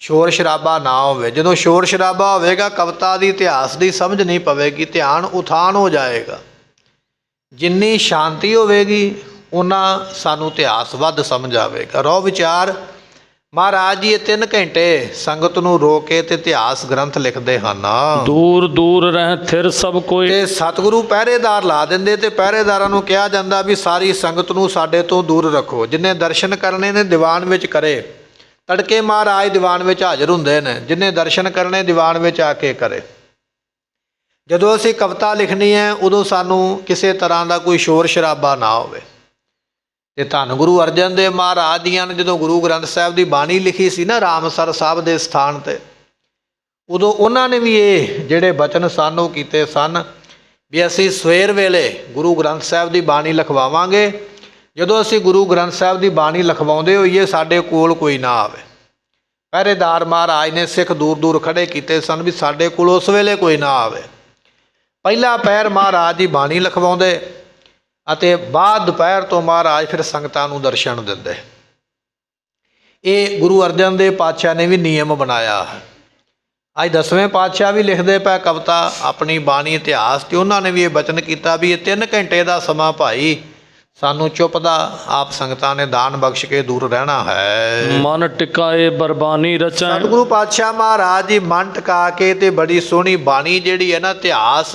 ਸ਼ੋਰ ਸ਼ਰਾਬਾ ਨਾ ਹੋਵੇ। ਜਦੋਂ ਸ਼ੋਰ ਸ਼ਰਾਬਾ ਹੋਵੇਗਾ ਕਵਿਤਾ ਦੀ, ਇਤਿਹਾਸ ਦੀ ਸਮਝ ਨਹੀਂ ਪਵੇਗੀ, ਧਿਆਨ ਉਥਾਨ ਹੋ ਜਾਏਗਾ। ਜਿੰਨੀ ਸ਼ਾਂਤੀ ਹੋਵੇਗੀ ਉਨਾ ਸਾਨੂੰ ਇਤਿਹਾਸ ਵੱਧ ਸਮਝ ਆਵੇਗਾ। ਰੋ ਵਿਚਾਰ ਮਹਾਰਾਜ ਜੀ ਇਹ 3 ਘੰਟੇ ਸੰਗਤ ਨੂੰ ਰੋਕ ਕੇ ਤੇ ਇਤਿਹਾਸ ਗ੍ਰੰਥ ਲਿਖਦੇ ਹਨ। ਦੂਰ ਦੂਰ ਰਹਿ ਥਿਰ ਸਭ ਕੋਈ। ਤੇ ਸਤਿਗੁਰੂ ਪਹਿਰੇਦਾਰ ਲਾ ਦਿੰਦੇ ਤੇ ਪਹਿਰੇਦਾਰਾਂ ਨੂੰ ਕਿਹਾ ਜਾਂਦਾ ਵੀ ਸਾਰੀ ਸੰਗਤ ਨੂੰ ਸਾਡੇ ਤੋਂ ਦੂਰ ਰੱਖੋ। ਜਿੰਨੇ ਦਰਸ਼ਨ ਕਰਨੇ ਨੇ ਦੀਵਾਨ ਵਿੱਚ ਕਰੇ। ਤੜਕੇ ਮਹਾਰਾਜ ਦੀਵਾਨ ਵਿੱਚ ਹਾਜ਼ਰ ਹੁੰਦੇ ਨੇ। ਜਿੰਨੇ ਦਰਸ਼ਨ ਕਰਨੇ ਦੀਵਾਨ ਵਿੱਚ ਆ ਕੇ ਕਰੇ। ਜਦੋਂ ਅਸੀਂ ਕਵਿਤਾ ਲਿਖਣੀ ਹੈ ਉਦੋਂ ਸਾਨੂੰ ਕਿਸੇ ਤਰ੍ਹਾਂ ਦਾ ਕੋਈ ਸ਼ੋਰ ਸ਼ਰਾਬਾ ਨਾ ਹੋਵੇ। ਤੇ ਧੰਨ ਗੁਰੂ ਅਰਜਨ ਦੇਵ ਮਹਾਰਾਜ ਦੀਆਂ ਨੇ ਜਦੋਂ ਗੁਰੂ ਗ੍ਰੰਥ ਸਾਹਿਬ ਦੀ ਬਾਣੀ ਲਿਖੀ ਸੀ ਨਾ ਰਾਮਸਰ ਸਾਹਿਬ ਦੇ ਸਥਾਨ 'ਤੇ, ਉਦੋਂ ਉਹਨਾਂ ਨੇ ਵੀ ਇਹ ਜਿਹੜੇ ਬਚਨ ਸਨ ਉਹ ਕੀਤੇ ਸਨ ਵੀ ਅਸੀਂ ਸਵੇਰ ਵੇਲੇ ਗੁਰੂ ਗ੍ਰੰਥ ਸਾਹਿਬ ਦੀ ਬਾਣੀ ਲਿਖਵਾਵਾਂਗੇ। ਜਦੋਂ ਅਸੀਂ ਗੁਰੂ ਗ੍ਰੰਥ ਸਾਹਿਬ ਦੀ ਬਾਣੀ ਲਿਖਵਾਉਂਦੇ ਹੋਈਏ ਸਾਡੇ ਕੋਲ ਕੋਈ ਨਾ ਆਵੇ। ਪਹਿਰੇਦਾਰ ਮਹਾਰਾਜ ਨੇ ਸਿੱਖ ਦੂਰ ਦੂਰ ਖੜੇ ਕੀਤੇ ਸਨ ਵੀ ਸਾਡੇ ਕੋਲ ਉਸ ਵੇਲੇ ਕੋਈ ਨਾ ਆਵੇ। ਪਹਿਲਾ ਪਹਿਰ ਮਹਾਰਾਜ ਦੀ ਬਾਣੀ ਲਿਖਵਾਉਂਦੇ ਅਤੇ ਬਾਅਦ ਦੁਪਹਿਰ ਤੋਂ ਮਹਾਰਾਜ ਫਿਰ ਸੰਗਤਾਂ ਨੂੰ ਦਰਸ਼ਨ ਦਿੰਦੇ। ਇਹ ਗੁਰੂ ਅਰਜਨ ਦੇਵ ਪਾਤਸ਼ਾਹ ਨੇ ਵੀ ਨਿਯਮ ਬਣਾਇਆ। ਅੱਜ 10ਵੇਂ ਪਾਤਸ਼ਾਹ ਵੀ ਲਿਖਦੇ ਪਏ ਕਵਿਤਾ ਆਪਣੀ ਬਾਣੀ ਇਤਿਹਾਸ, ਤੇ ਉਹਨਾਂ ਨੇ ਵੀ ਇਹ ਬਚਨ ਕੀਤਾ ਵੀ ਇਹ 3 ਘੰਟੇ ਦਾ ਸਮਾਂ ਭਾਈ ਸਾਨੂੰ ਚੁੱਪ ਦਾ ਆਪ ਸੰਗਤਾਂ ਨੇ ਦਾਨ ਬਖਸ਼ ਕੇ ਦੂਰ ਰਹਿਣਾ ਹੈ। ਮਨ ਟਿਕਾਏ ਬਰਬਾਨੀ ਰਚੈ। ਸਤਿਗੁਰੂ ਪਾਤਸ਼ਾਹ ਮਹਾਰਾਜ ਜੀ ਮਨ ਟਿਕਾ ਕੇ ਤੇ ਬੜੀ ਸੋਹਣੀ ਬਾਣੀ ਜਿਹੜੀ ਹੈ ਨਾ, ਇਤਿਹਾਸ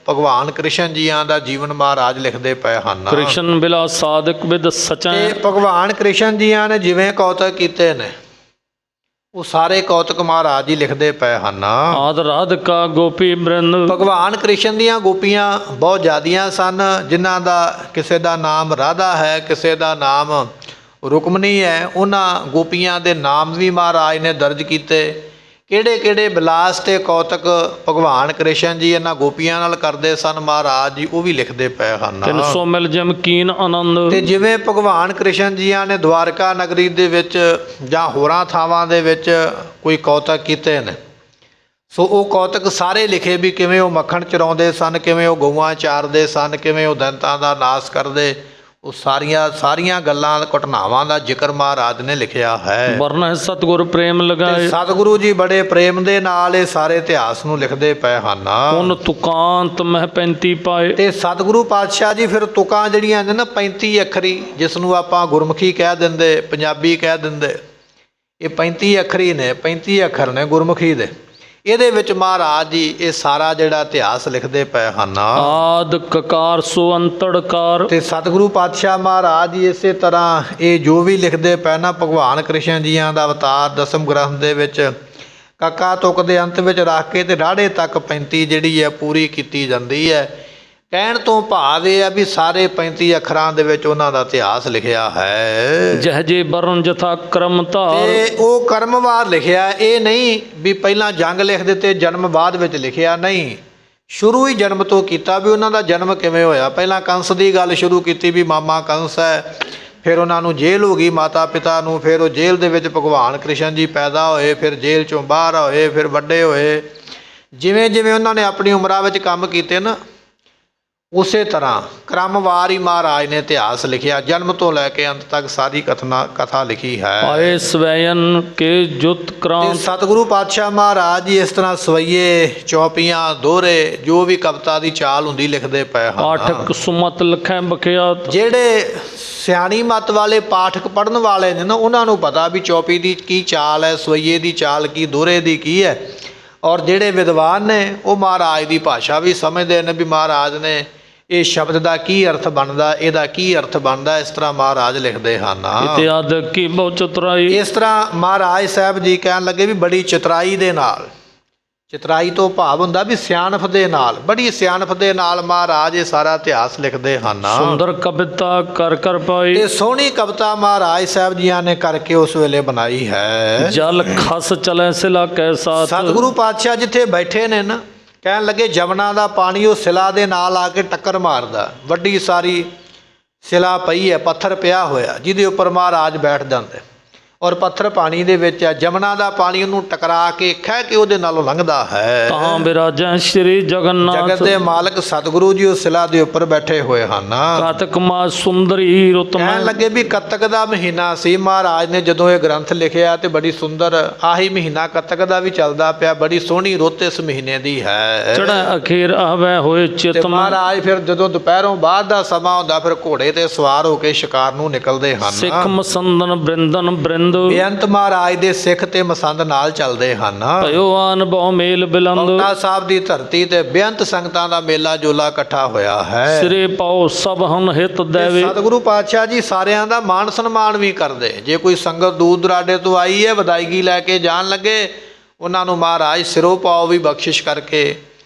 ਭਗਵਾਨ ਕ੍ਰਿਸ਼ਨ ਜੀਆਂ ਦਾ ਜੀਵਨ ਮਹਾਰਾਜ ਲਿਖਦੇ ਪਏ ਹਨ। ਕ੍ਰਿਸ਼ਨ ਬਿਲਾ ਸਾਧਕ ਵਿਦ ਸਚੈ। ਤੇ ਭਗਵਾਨ ਕ੍ਰਿਸ਼ਨ ਜੀਆਂ ਨੇ ਜਿਵੇਂ ਕੌਤਕ ਕੀਤੇ ਨੇ ਉਹ ਸਾਰੇ ਕੌਤਕ ਮਹਾਰਾਜ ਜੀ ਲਿਖਦੇ ਪਏ ਹਨ। ਆਦ ਰਾਧਿਕਾ ਗੋਪੀ ਬ੍ਰਿੰਦ। ਭਗਵਾਨ ਕ੍ਰਿਸ਼ਨ ਦੀਆਂ ਗੋਪੀਆਂ ਬਹੁਤ ਜ਼ਿਆਦੀਆਂ ਸਨ, ਜਿਨ੍ਹਾਂ ਦਾ ਕਿਸੇ ਦਾ ਨਾਮ ਰਾਧਾ ਹੈ, ਕਿਸੇ ਦਾ ਨਾਮ ਰੁਕਮਣੀ ਹੈ। ਉਹਨਾਂ ਗੋਪੀਆਂ ਦੇ ਨਾਮ ਵੀ ਮਹਾਰਾਜ ਨੇ ਦਰਜ ਕੀਤੇ। ਕਿਹੜੇ ਕਿਹੜੇ ਬਿਲਾਸ ਤੇ ਕੌਤਕ ਭਗਵਾਨ ਕ੍ਰਿਸ਼ਨ ਜੀ ਇਹਨਾਂ ਗੋਪੀਆਂ ਨਾਲ ਕਰਦੇ ਸਨ ਮਹਾਰਾਜ ਜੀ, ਉਹ ਵੀ ਲਿਖਦੇ ਪਏ ਹਨ। 300 ਮਿਲ ਜਿਮ ਕੀਨ ਆਨੰਦ। ਤੇ ਜਿਵੇਂ ਭਗਵਾਨ ਕ੍ਰਿਸ਼ਨ ਜੀਆਂ ਨੇ ਦਵਾਰਕਾ ਨਗਰੀ ਦੇ ਵਿੱਚ ਜਾਂ ਹੋਰਾਂ ਥਾਵਾਂ ਦੇ ਵਿੱਚ ਕੋਈ ਕੌਤਕ ਕੀਤੇ ਨੇ, ਸੋ ਉਹ ਕੌਤਕ ਸਾਰੇ ਲਿਖੇ ਵੀ ਕਿਵੇਂ ਉਹ ਮੱਖਣ ਚਰਾਉਂਦੇ ਸਨ, ਕਿਵੇਂ ਉਹ ਗਊਆਂ ਚਾਰਦੇ ਸਨ, ਕਿਵੇਂ ਉਹ ਦੰਤਾਂ ਦਾ ਨਾਸ ਕਰਦੇ। ਉਹ ਸਾਰੀਆਂ ਗੱਲਾਂ ਘਟਨਾਵਾਂ ਦਾ ਜ਼ਿਕਰ ਮਹਾਰਾਜ ਨੇ ਲਿਖਿਆ ਹੈ। ਵਰਨਹਿ ਸਤਿਗੁਰ ਪ੍ਰੇਮ ਲਗਾਏ। ਸਤਿਗੁਰੂ ਜੀ ਬੜੇ ਪ੍ਰੇਮ ਦੇ ਨਾਲ ਇਹ ਸਾਰੇ ਇਤਿਹਾਸ ਨੂੰ ਲਿਖਦੇ ਪਏ ਹਨ। ਪੁਨ ਤੁਕਾਂਤ ਮਹਿ 35 ਪਾਏ। ਤੇ ਸਤਿਗੁਰੂ ਪਾਤਸ਼ਾਹ ਜੀ ਫਿਰ ਤੁਕਾਂ ਜਿਹੜੀਆਂ ਨੇ ਨਾ 35 ਅੱਖਰੀ, ਜਿਸ ਨੂੰ ਆਪਾਂ ਗੁਰਮੁਖੀ ਕਹਿ ਦਿੰਦੇ, ਪੰਜਾਬੀ ਕਹਿ ਦਿੰਦੇ, ਇਹ 35 ਅੱਖਰੀ ਨੇ, 35 ਅੱਖਰ ਨੇ ਗੁਰਮੁਖੀ ਦੇ। ਇਹਦੇ ਵਿੱਚ ਮਹਾਰਾਜ ਜੀ ਇਹ ਸਾਰਾ ਜਿਹੜਾ ਇਤਿਹਾਸ ਲਿਖਦੇ ਪਏ ਹਨ। ਆਦ ਕਕਾਰ ਸੋ ਅੰਤੜਕਾਰ। ਤੇ ਸਤਿਗੁਰੂ ਪਾਤਸ਼ਾਹ ਮਹਾਰਾਜ ਜੀ ਇਸੇ ਤਰ੍ਹਾਂ ਇਹ ਜੋ ਵੀ ਲਿਖਦੇ ਪਏ ਨਾ, ਭਗਵਾਨ ਕ੍ਰਿਸ਼ਨ ਜੀਆਂ ਦਾ ਅਵਤਾਰ ਦਸਮ ਗ੍ਰੰਥ ਦੇ ਵਿੱਚ ਕਾਕਾ ਤੁਕ ਦੇ ਅੰਤ ਵਿੱਚ ਰੱਖ ਕੇ ਤੇ ਰਾੜੇ ਤੱਕ 35 ਜਿਹੜੀ ਹੈ ਪੂਰੀ ਕੀਤੀ ਜਾਂਦੀ ਹੈ। ਕਹਿਣ ਤੋਂ ਭਾਵ ਇਹ ਆ ਵੀ ਸਾਰੇ 35 ਅੱਖਰਾਂ ਦੇ ਵਿੱਚ ਉਹਨਾਂ ਦਾ ਇਤਿਹਾਸ ਲਿਖਿਆ ਹੈ। ਜਹ ਜੇ ਬਰਨ ਜਥਾ ਕਰਮ ਧਾਰ। ਤੇ ਉਹ ਕਰਮਵਾਰ ਲਿਖਿਆ, ਇਹ ਨਹੀਂ ਵੀ ਪਹਿਲਾਂ ਜੰਗ ਲਿਖ ਦਿੱਤੇ ਜਨਮ ਬਾਅਦ ਵਿੱਚ ਲਿਖਿਆ, ਨਹੀਂ, ਸ਼ੁਰੂ ਹੀ ਜਨਮ ਤੋਂ ਕੀਤਾ ਵੀ ਉਹਨਾਂ ਦਾ ਜਨਮ ਕਿਵੇਂ ਹੋਇਆ। ਪਹਿਲਾਂ ਕੰਸ ਦੀ ਗੱਲ ਸ਼ੁਰੂ ਕੀਤੀ ਵੀ ਮਾਮਾ ਕੰਸ ਹੈ, ਫਿਰ ਉਹਨਾਂ ਨੂੰ ਜੇਲ੍ਹ ਹੋ ਗਈ ਮਾਤਾ ਪਿਤਾ ਨੂੰ, ਫਿਰ ਉਹ ਜੇਲ੍ਹ ਦੇ ਵਿੱਚ ਭਗਵਾਨ ਕ੍ਰਿਸ਼ਨ ਜੀ ਪੈਦਾ ਹੋਏ, ਫਿਰ ਜੇਲ੍ਹ ਚੋਂ ਬਾਹਰ ਹੋਏ, ਫਿਰ ਵੱਡੇ ਹੋਏ। ਜਿਵੇਂ ਜਿਵੇਂ ਉਹਨਾਂ ਨੇ ਆਪਣੀ ਉਮਰਾਂ ਵਿੱਚ ਕੰਮ ਕੀਤੇ ਨਾ, ਉਸੇ ਤਰ੍ਹਾਂ ਕ੍ਰਮਵਾਰ ਹੀ ਮਹਾਰਾਜ ਨੇ ਇਤਿਹਾਸ ਲਿਖਿਆ। ਜਨਮ ਤੋਂ ਲੈ ਕੇ ਅੰਤ ਤੱਕ ਸਾਰੀ ਕਥਾ ਲਿਖੀ ਹੈ। ਆਏ ਸਵੈਨ ਕੇ ਜੁਤ ਕ੍ਰਾਂਤ। ਸਤਿਗੁਰੂ ਪਾਤਸ਼ਾਹ ਮਹਾਰਾਜ ਜੀ ਇਸ ਤਰ੍ਹਾਂ ਸਵਈਏ, ਚੌਪੀਆਂ, ਦੋਹਰੇ, ਜੋ ਵੀ ਕਵਿਤਾ ਦੀ ਚਾਲ ਹੁੰਦੀ ਲਿਖਦੇ ਪਏ ਹਨ। ਪਾਠਕ ਸੁਮਤ ਲਖੈ ਬਖਿਆਤ। ਜਿਹੜੇ ਸਿਆਣੀ ਮੱਤ ਵਾਲੇ ਪਾਠਕ ਪੜ੍ਹਨ ਵਾਲੇ ਨੇ ਨਾ, ਉਹਨਾਂ ਨੂੰ ਪਤਾ ਵੀ ਚੌਪੀ ਦੀ ਕੀ ਚਾਲ ਹੈ, ਸਵਈਏ ਦੀ ਚਾਲ ਕੀ, ਦੋਹਰੇ ਦੀ ਕੀ ਹੈ। ਔਰ ਜਿਹੜੇ ਵਿਦਵਾਨ ਨੇ ਉਹ ਮਹਾਰਾਜ ਦੀ ਭਾਸ਼ਾ ਵੀ ਸਮਝਦੇ ਨੇ ਵੀ ਮਹਾਰਾਜ ਨੇ ਇਹ ਸ਼ਬਦ ਦਾ ਕੀ ਅਰਥ ਬਣਦਾ, ਇਹਦਾ ਕੀ ਅਰਥ ਬਣਦਾ। ਇਸ ਤਰ੍ਹਾਂ ਮਹਾਰਾਜ ਲਿਖਦੇ ਹਨ। ਇਤਿਆਦ ਕੀ ਬਹੁ ਚਤੁਰਾਈ। ਇਸ ਤਰ੍ਹਾਂ ਮਹਾਰਾਜ ਸਾਹਿਬ ਜੀ ਕਹਿਣ ਲੱਗੇ ਵੀ ਬੜੀ ਚਤੁਰਾਈ ਦੇ ਨਾਲ, ਚਤੁਰਾਈ ਤੋਂ ਭਾਵ ਹੁੰਦਾ ਵੀ ਸਿਆਣਪ ਦੇ ਨਾਲ, ਬੜੀ ਸਿਆਣਪ ਦੇ ਨਾਲ ਮਹਾਰਾਜ ਇਹ ਸਾਰਾ ਇਤਿਹਾਸ ਲਿਖਦੇ ਹਨ। ਸੁੰਦਰ ਕਵਿਤਾ ਕਰ ਕਰ ਪਾਈ। ਇਹ ਸੋਹਣੀ ਕਵਿਤਾ ਮਹਾਰਾਜ ਸਾਹਿਬ ਜੀਆਂ ਨੇ ਕਰਕੇ ਉਸ ਵੇਲੇ ਬਣਾਈ ਹੈ। ਜਲ ਖਸ ਚਲੇ ਸਿਲਾ ਕੈ ਸਾਥ। ਸਤਿਗੁਰੂ ਪਾਤਸ਼ਾਹ ਜਿੱਥੇ ਬੈਠੇ ਨੇ ਨਾ, ਕਹਿਣ ਲੱਗੇ ਜਮਨਾ ਦਾ ਪਾਣੀ ਉਹ ਸਿਲਾ ਦੇ ਨਾਲ ਆ ਕੇ ਟੱਕਰ ਮਾਰਦਾ। ਵੱਡੀ ਸਾਰੀ ਸਿਲਾ ਪਈ ਹੈ, ਪੱਥਰ ਪਿਆ ਹੋਇਆ, ਜਿਹਦੇ ਉੱਪਰ ਮਹਾਰਾਜ ਬੈਠ ਜਾਂਦੇ, ਔਰ ਪੱਥਰ ਪਾਣੀ ਦੇ ਵਿੱਚ ਹੈ। ਜਮਨਾ ਦਾ ਪਾਣੀ ਉਹਨੂੰ ਟਕਰਾ ਕੇ ਖਹਿ ਕੇ ਉਹਦੇ ਨਾਲੋਂ ਲੰਘਦਾ ਹੈ। ਤਾਂ ਬਿਰਾਜੈ ਸ਼੍ਰੀ ਜਗਨਨਾਥ। ਜਗਤ ਦੇ ਮਾਲਕ ਸਤਿਗੁਰੂ ਜੀ ਉਸ ਸਿਲਾ ਦੇ ਉੱਪਰ ਬੈਠੇ ਹੋਏ ਹਨ। ਕਾਤਕ ਮਾ ਸੁੰਦਰੀ ਰੁੱਤ ਮੈਂ। ਕਹਿਣ ਲੱਗੇ ਵੀ ਕੱਤਕ ਦਾ ਮਹੀਨਾ ਸੀ। ਮਹਾਰਾਜ ਨੇ ਜਦੋਂ ਇਹ ਗ੍ਰੰਥ ਲਿਖਿਆ ਤੇ ਬੜੀ ਸੁੰਦਰ, ਆਹੀ ਮਹੀਨਾ ਕੱਤਕ ਦਾ ਵੀ ਚੱਲਦਾ ਪਿਆ, ਬੜੀ ਸੋਹਣੀ ਰੁੱਤ ਇਸ ਮਹੀਨੇ ਦੀ ਹੈ। ਚੜ੍ਹ ਅਖੀਰ ਆਵੇ ਹੋਏ ਤੇ ਚਿਤ ਮੈਂ। ਮਹਾਰਾਜ ਫਿਰ ਜਦੋਂ ਦੁਪਹਿਰੋਂ ਬਾਅਦ ਦਾ ਸਮਾਂ ਹੁੰਦਾ, ਫਿਰ ਘੋੜੇ ਤੇ ਸਵਾਰ ਹੋ ਕੇ ਸ਼ਿਕਾਰ ਨੂੰ ਨਿਕਲਦੇ ਹਨ। ਸਿੱਖ ਮਸੰਦਨ ਬ੍ਰਿੰਦਨ ਬ੍ਰਿੰਦ। ਬੇਅੰਤ ਮਹਾਰਾਜ ਦੇ ਸਿੱਖ ਤੇ ਮਸੰਦ ਨਾਲ ਚੱਲਦੇ ਹਨ। ਭਇਓ ਆਨ ਬਹੁ ਮੇਲ ਬਿਲੰਦ। ਪੌਂਟਾ ਸਾਹਿਬ ਦੀ ਧਰਤੀ ਤੇ ਬੇਅੰਤ ਸੰਗਤਾਂ ਦਾ ਮੇਲਾ ਜੋਲਾ ਇਕੱਠਾ ਹੋਇਆ ਹੈ। ਸਿਰੇ ਪਾਓ ਸਭ ਹਨ ਹਿਤ ਦੇਵੇ। ਸਤਿਗੁਰੂ ਪਾਤਸ਼ਾਹ ਜੀ ਸਾਰਿਆਂ ਦਾ ਮਾਣ ਸਨਮਾਨ ਵੀ ਕਰਦੇ। ਜੇ ਕੋਈ ਸੰਗਤ ਦੂਰ ਦੁਰਾਡੇ ਤੋਂ ਆਈ ਹੈ, ਵਧਾਈਗੀ ਲੈ ਕੇ ਜਾਣ ਲੱਗੇ, ਉਹਨਾਂ ਨੂੰ ਮਹਾਰਾਜ ਸਿਰੋਂ ਪਾਓ ਵੀ ਬਖਸ਼ਿਸ਼ ਕਰਕੇ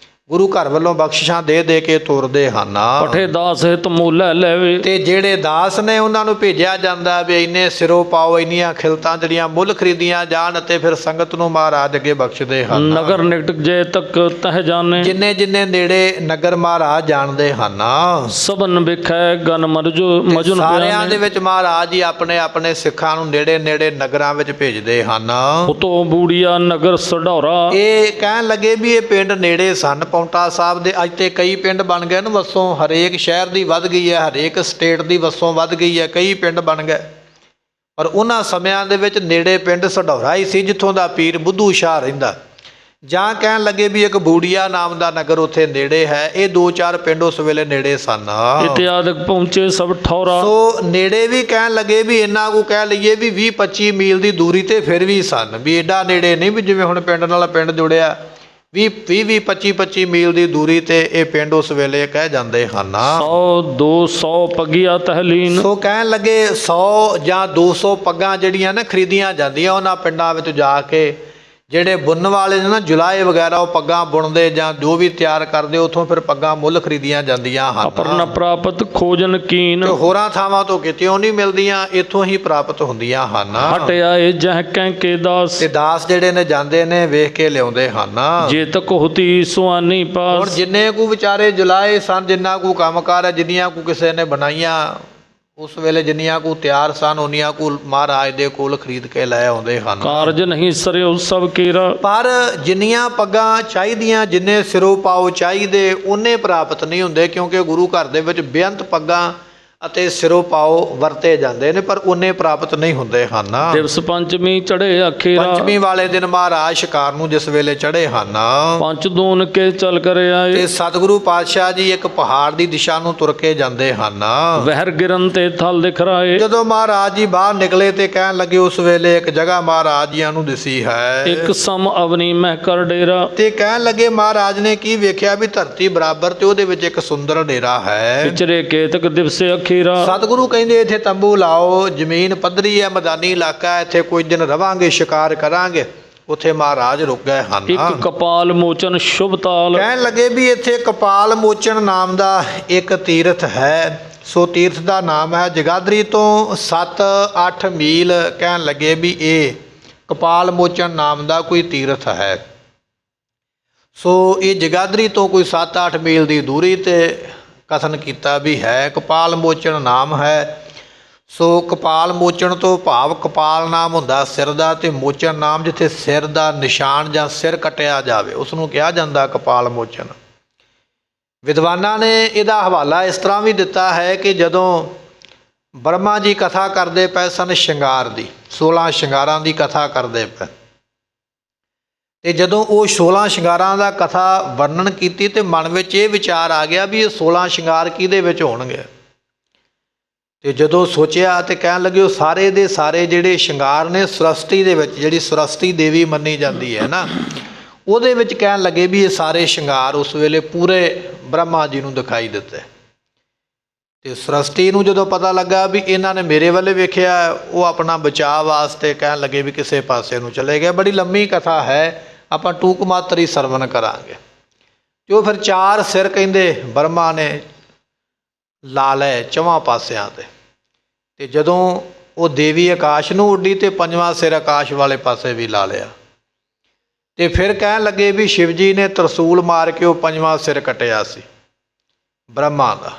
ਗੁਰੂ ਘਰ ਵੱਲੋਂ ਬਖਸ਼ਿਸ਼ਾਂ ਦੇ ਦੇ ਕੇ ਤੋਰਦੇ ਹਨ। ਪਠੇ ਦਾਸ ਹਿਤ ਮੂਲੇ ਲੈਵੇ। ਤੇ ਜਿਹੜੇ ਦਾਸ ਨੇ ਉਹਨਾਂ ਨੂੰ ਭੇਜਿਆ ਜਾਂਦਾ ਵੀ ਇੰਨੇ ਸਿਰੋਂ ਪਾਓ, ਇੰਨੀਆਂ ਖਿਲਤਾਂ ਜਿਹੜੀਆਂ ਮੁੱਲ ਖਰੀਦੀਆਂ ਜਾਣ, ਅਤੇ ਫਿਰ ਸੰਗਤ ਨੂੰ ਮਹਾਰਾਜ ਅੱਗੇ ਬਖਸ਼ਦੇ ਹਨ। ਨਗਰ ਨਿਕਟ ਜੇ ਤੱਕ ਤਹ ਜਾਣੇ। ਜਿੰਨੇ ਜਿੰਨੇ ਨੇੜੇ ਨਗਰ ਮਹਾਰਾਜ ਜਾਣਦੇ ਹਨ। ਸਭਨ ਵਿਖੈ ਗਨ ਮਜੁਨ ਸਾਰਿਆਂ ਦੇ ਵਿੱਚ ਮਹਾਰਾਜ ਜੀ ਆਪਣੇ ਆਪਣੇ ਸਿੱਖਾਂ ਨੂੰ ਨੇੜੇ ਨੇੜੇ ਨਗਰਾਂ ਵਿੱਚ ਭੇਜਦੇ ਹਨ। ਉਤੋਂ ਬੂੜੀਆ ਨਗਰ ਸਢੌਰਾ। ਇਹ ਕਹਿਣ ਲੱਗੇ ਵੀ ਇਹ ਪਿੰਡ ਨੇੜੇ ਸਨ। ਪੌਂਟਾ ਸਾਹਿਬ ਦੇ ਅੱਜ ਤੇ ਕਈ ਪਿੰਡ ਬਣ ਗਏ ਨੇ, ਵਸੋਂ ਹਰੇਕ ਸ਼ਹਿਰ ਦੀ ਵੱਧ ਗਈ ਹੈ, ਹਰੇਕ ਸਟੇਟ ਦੀ ਵਸੋਂ ਵੱਧ ਗਈ ਹੈ, ਕਈ ਪਿੰਡ ਬਣ ਗਏ। ਪਰ ਉਹਨਾਂ ਸਮਿਆਂ ਦੇ ਵਿੱਚ ਨੇੜੇ ਪਿੰਡ ਸਢੌਰਾ ਹੀ ਸੀ, ਜਿੱਥੋਂ ਦਾ ਪੀਰ ਬੁੱਧੂ ਸ਼ਾਹ ਰਹਿੰਦਾ। ਜਾਂ ਕਹਿਣ ਲੱਗੇ ਵੀ ਇੱਕ ਬੂੜੀਆ ਨਾਮ ਦਾ ਨਗਰ ਉੱਥੇ ਨੇੜੇ ਹੈ। ਇਹ 2-4 ਪਿੰਡ ਉਸ ਵੇਲੇ ਨੇੜੇ ਸਨ। ਇਤਿਆਦਿਕ ਪਹੁੰਚੇ ਸਭ ਠੌਰਾ। ਸੋ ਨੇੜੇ ਵੀ ਕਹਿਣ ਲੱਗੇ ਵੀ ਇੰਨਾ ਕੁ ਕਹਿ ਲਈਏ ਵੀ 20-25 ਮੀਲ ਦੀ ਦੂਰੀ ਤੇ ਫਿਰ ਵੀ ਸਨ, ਵੀ ਏਡਾ ਨੇੜੇ ਨਹੀਂ ਵੀ ਜਿਵੇਂ ਹੁਣ ਪਿੰਡ ਨਾਲ ਪਿੰਡ ਜੁੜਿਆ। 20-25 ਮੀਲ ਦੀ ਦੂਰੀ ਤੇ ਇਹ ਪਿੰਡ ਉਸ ਵੇਲੇ ਕਹਿ ਜਾਂਦੇ ਹਨ। 100-200 ਪੱਗੀਆਂ ਤਹਿਲੀਨ। ਸੋ ਕਹਿਣ ਲੱਗੇ 100 ਜਾਂ 200 ਪੱਗਾਂ ਜਿਹੜੀਆਂ ਨਾ ਖਰੀਦੀਆਂ ਜਾਂਦੀਆਂ ਉਹਨਾਂ ਪਿੰਡਾਂ ਵਿੱਚ ਜਾ ਕੇ। ਜਿਹੜੇ ਬੁਣਨ ਵਾਲੇ ਨੇ ਨਾ ਜੁਲਾਏ ਵਗੈਰਾ, ਉਹ ਪੱਗਾਂ ਬੁਣਦੇ ਜਾਂ ਜੋ ਵੀ ਤਿਆਰ ਕਰਦੇ, ਉੱਥੋਂ ਫਿਰ ਪੱਗਾਂ ਮੁੱਲ ਖਰੀਦੀਆਂ ਜਾਂਦੀਆਂ ਹਨ। ਅਪਰਨ ਪ੍ਰਾਪਤ ਖੋਜਨ ਕੀਨ। ਤੇ ਹੋਰਾਂ ਥਾਵਾਂ ਤੋਂ ਕਿਤਿਓਂ ਨਹੀਂ ਮਿਲਦੀਆਂ, ਇੱਥੋਂ ਹੀ ਪ੍ਰਾਪਤ ਹੁੰਦੀਆਂ ਹਨ। ਹਟਿਆ ਏ ਜਹ ਕਹਿ ਕੇ ਦਾਸ। ਤੇ ਦਾਸ ਜਿਹੜੇ ਨੇ ਜਾਂਦੇ ਨੇ ਵੇਖ ਕੇ ਲਿਆਉਂਦੇ ਹਨ। ਜੇ ਤੱਕ ਹੋਤੀ ਸੁਆਨੀ ਹੁਣ ਪਾਸ। ਜਿੰਨੇ ਕੁ ਵਿਚਾਰੇ ਜੁਲਾਏ ਸਨ, ਜਿੰਨਾ ਕੁ ਕੰਮਕਾਰ ਹੈ, ਜਿੰਨੀਆਂ ਕੁ ਕਿਸੇ ਨੇ ਬਣਾਈਆਂ ਉਸ ਵੇਲੇ, ਜਿੰਨੀਆਂ ਕੁ ਤਿਆਰ ਸਨ, ਉਨੀਆਂ ਕੁ ਮਹਾਰਾਜ ਦੇ ਕੋਲ ਖਰੀਦ ਕੇ ਲੈ ਆਉਂਦੇ ਹਨ। ਕਾਰਜ ਨਹੀਂ ਸਰਿਓ ਸਭ ਕੀਰਾ। ਪਰ ਜਿੰਨੀਆਂ ਪੱਗਾਂ ਚਾਹੀਦੀਆਂ, ਜਿੰਨੇ ਸਿਰੋਂ ਪਾਓ ਚਾਹੀਦੇ, ਉਹਨੇ ਪ੍ਰਾਪਤ ਨਹੀਂ ਹੁੰਦੇ, ਕਿਉਂਕਿ ਗੁਰੂ ਘਰ ਦੇ ਵਿੱਚ ਬੇਅੰਤ ਪੱਗਾਂ ਅਤੇ ਸਿਰੋਂ ਪਾਓ ਵਰਤੇ ਜਾਂਦੇ ਨੇ, ਪਰ ਉਹਨੇ ਪ੍ਰਾਪਤ ਨਹੀਂ ਹੁੰਦੇ ਹਨ। ਦਿਵਸ ਪੰਚਮੀ ਚੜੇ ਅਖੀਰਾ। ਪੰਚਮੀ ਵਾਲੇ ਦਿਨ ਮਹਾਰਾਜ ਸ਼ਿਕਾਰ ਨੂੰ ਜਿਸ ਵੇਲੇ ਚੜੇ ਹਨ, ਪੰਚ ਦੂਨ ਕੇ ਚਲ ਕਰ ਆਏ। ਤੇ ਸਤਿਗੁਰੂ ਪਾਤਸ਼ਾਹ ਜੀ ਇੱਕ ਪਹਾੜ ਦੀ ਦਿਸ਼ਾ ਨੂੰ ਤੁਰ ਕੇ ਜਾਂਦੇ ਹਨ। ਵਹਿਰ ਗਿਰਨ ਤੇ ਥਲ ਦਿਖ ਰਾਏ। ਜਦੋਂ ਮਹਾਰਾਜ ਜੀ ਬਾਹਰ ਨਿਕਲੇ ਤੇ ਕਹਿਣ ਲੱਗੇ ਉਸ ਵੇਲੇ ਇੱਕ ਜਗ੍ਹਾ ਮਹਾਰਾਜ ਜੀਆਂ ਨੂੰ ਦਿਸੀ ਹੈ। ਇੱਕ ਸਮ ਅਵਨੀ ਮਹਿ ਕਰ ਡੇਰਾ। ਤੇ ਕਹਿਣ ਲੱਗੇ ਮਹਾਰਾਜ ਨੇ ਕੀ ਵੇਖਿਆ ਵੀ ਧਰਤੀ ਬਰਾਬਰ ਤੇ ਉਹਦੇ ਵਿੱਚ ਇੱਕ ਸੁੰਦਰ ਡੇਰਾ ਹੈ। ਵਿਚਰੇ ਕੇਤਕ ਦਿਵਸੇ ਅਖੀਰਾ। ਸਤਿਗੁਰੂ ਕਹਿੰਦੇ ਇੱਥੇ ਤੰਬੂ ਲਾਓ, ਜ਼ਮੀਨ ਪੱਧਰੀ ਹੈ, ਮੈਦਾਨੀ ਇਲਾਕਾ ਹੈ, ਇੱਥੇ ਕੁਝ ਦਿਨ ਰਵਾਂਗੇ, ਸ਼ਿਕਾਰ ਕਰਾਂਗੇ। ਉੱਥੇ ਮਹਾਰਾਜ ਰੁਕ ਗਏ ਹਨ। ਇੱਕ ਕਪਾਲ ਮੋਚਨ ਸ਼ੁਭ ਤਾਲ। ਕਹਿਣ ਲੱਗੇ ਵੀ ਇੱਥੇ ਕਪਾਲ ਮੋਚਨ ਨਾਮ ਦਾ ਇੱਕ ਤੀਰਥ ਹੈ। ਸੋ ਤੀਰਥ ਦਾ ਨਾਮ ਹੈ ਜਗਾਦਰੀ ਤੋਂ 7-8 ਮੀਲ। ਕਹਿਣ ਲੱਗੇ ਵੀ ਇਹ ਕਪਾਲ ਮੋਚਨ ਨਾਮ ਦਾ ਕੋਈ ਤੀਰਥ ਹੈ। ਸੋ ਇਹ ਜਗਾਦਰੀ ਤੋਂ ਕੋਈ 7-8 ਮੀਲ ਦੀ ਦੂਰੀ ਤੇ ਕਥਨ ਕੀਤਾ ਵੀ ਹੈ। ਕਪਾਲ ਮੋਚਨ ਨਾਮ ਹੈ। ਸੋ ਕਪਾਲ ਮੋਚਨ ਤੋਂ ਭਾਵ ਕਪਾਲ ਨਾਮ ਹੁੰਦਾ ਸਿਰ ਦਾ, ਤੇ ਮੋਚਨ ਨਾਮ ਜਿੱਥੇ ਸਿਰ ਦਾ ਨਿਸ਼ਾਨ ਜਾਂ ਸਿਰ ਕੱਟਿਆ ਜਾਵੇ ਉਸ ਨੂੰ ਕਿਹਾ ਜਾਂਦਾ ਕਪਾਲ ਮੋਚਨ। ਵਿਦਵਾਨਾਂ ਨੇ ਇਹਦਾ ਹਵਾਲਾ ਇਸ ਤਰ੍ਹਾਂ ਵੀ ਦਿੱਤਾ ਹੈ ਕਿ ਜਦੋਂ ਬ੍ਰਹਮਾ ਜੀ ਕਥਾ ਕਰਦੇ ਪਏ ਸਨ ਸ਼ਿੰਗਾਰ ਦੀ, 16 ਸ਼ਿੰਗਾਰਾਂ ਦੀ ਕਥਾ ਕਰਦੇ ਪਏ, ਤੇ ਜਦੋਂ ਉਹ 16 ਸ਼ਿੰਗਾਰਾਂ ਦਾ ਕਥਾ ਵਰਣਨ ਕੀਤੀ ਤੇ ਮਨ ਵਿੱਚ ਇਹ ਵਿਚਾਰ ਆ ਗਿਆ ਵੀ ਇਹ 16 ਸ਼ਿੰਗਾਰ ਕਿਹਦੇ ਵਿੱਚ ਹੋਣਗੇ। ਤੇ ਜਦੋਂ ਸੋਚਿਆ ਤੇ ਕਹਿਣ ਲੱਗੇ ਉਹ ਸਾਰੇ ਦੇ ਸਾਰੇ ਜਿਹੜੇ ਸ਼ਿੰਗਾਰ ਨੇ ਸ੍ਰਸ਼ਟੀ ਦੇ ਵਿੱਚ, ਜਿਹੜੀ ਸ੍ਰਸ਼ਟੀ ਦੇਵੀ ਮੰਨੀ ਜਾਂਦੀ ਹੈ ਨਾ, ਉਹਦੇ ਵਿੱਚ ਕਹਿਣ ਲੱਗੇ ਵੀ ਇਹ ਸਾਰੇ ਸ਼ਿੰਗਾਰ ਉਸ ਵੇਲੇ ਪੂਰੇ ਬ੍ਰਹਮਾ ਜੀ ਨੂੰ ਦਿਖਾਈ ਦਿੱਤੇ। ਤੇ ਸ੍ਰਸ਼ਟੀ ਨੂੰ ਜਦੋਂ ਪਤਾ ਲੱਗਾ ਵੀ ਇਹਨਾਂ ਨੇ ਮੇਰੇ ਵੱਲ ਵੇਖਿਆ, ਉਹ ਆਪਣਾ ਬਚਾਅ ਵਾਸਤੇ ਕਹਿਣ ਲੱਗੇ ਵੀ ਕਿਸੇ ਪਾਸੇ ਨੂੰ ਚਲੇ ਗਏ। ਬੜੀ ਲੰਮੀ ਕਥਾ ਹੈ, ਆਪਾਂ ਟੂਕ ਮਾਤਰ ਹੀ ਸਰਵਣ ਕਰਾਂਗੇ। ਤੇ ਉਹ ਫਿਰ 4 ਸਿਰ ਕਹਿੰਦੇ ਬ੍ਰਹਮਾ ਨੇ ਲਾ ਲਏ 4 ਪਾਸਿਆਂ ਤੇ ਜਦੋਂ ਉਹ ਦੇਵੀ ਆਕਾਸ਼ ਨੂੰ ਉੱਡੀ ਤੇ 5ਵਾਂ ਸਿਰ ਆਕਾਸ਼ ਵਾਲੇ ਪਾਸੇ ਵੀ ਲਾ ਲਿਆ। ਤੇ ਫਿਰ ਕਹਿਣ ਲੱਗੇ ਵੀ ਸ਼ਿਵ ਜੀ ਨੇ ਤਰਸੂਲ ਮਾਰ ਕੇ ਉਹ 5ਵਾਂ ਸਿਰ ਕੱਟਿਆ ਸੀ ਬ੍ਰਹਮਾ ਦਾ।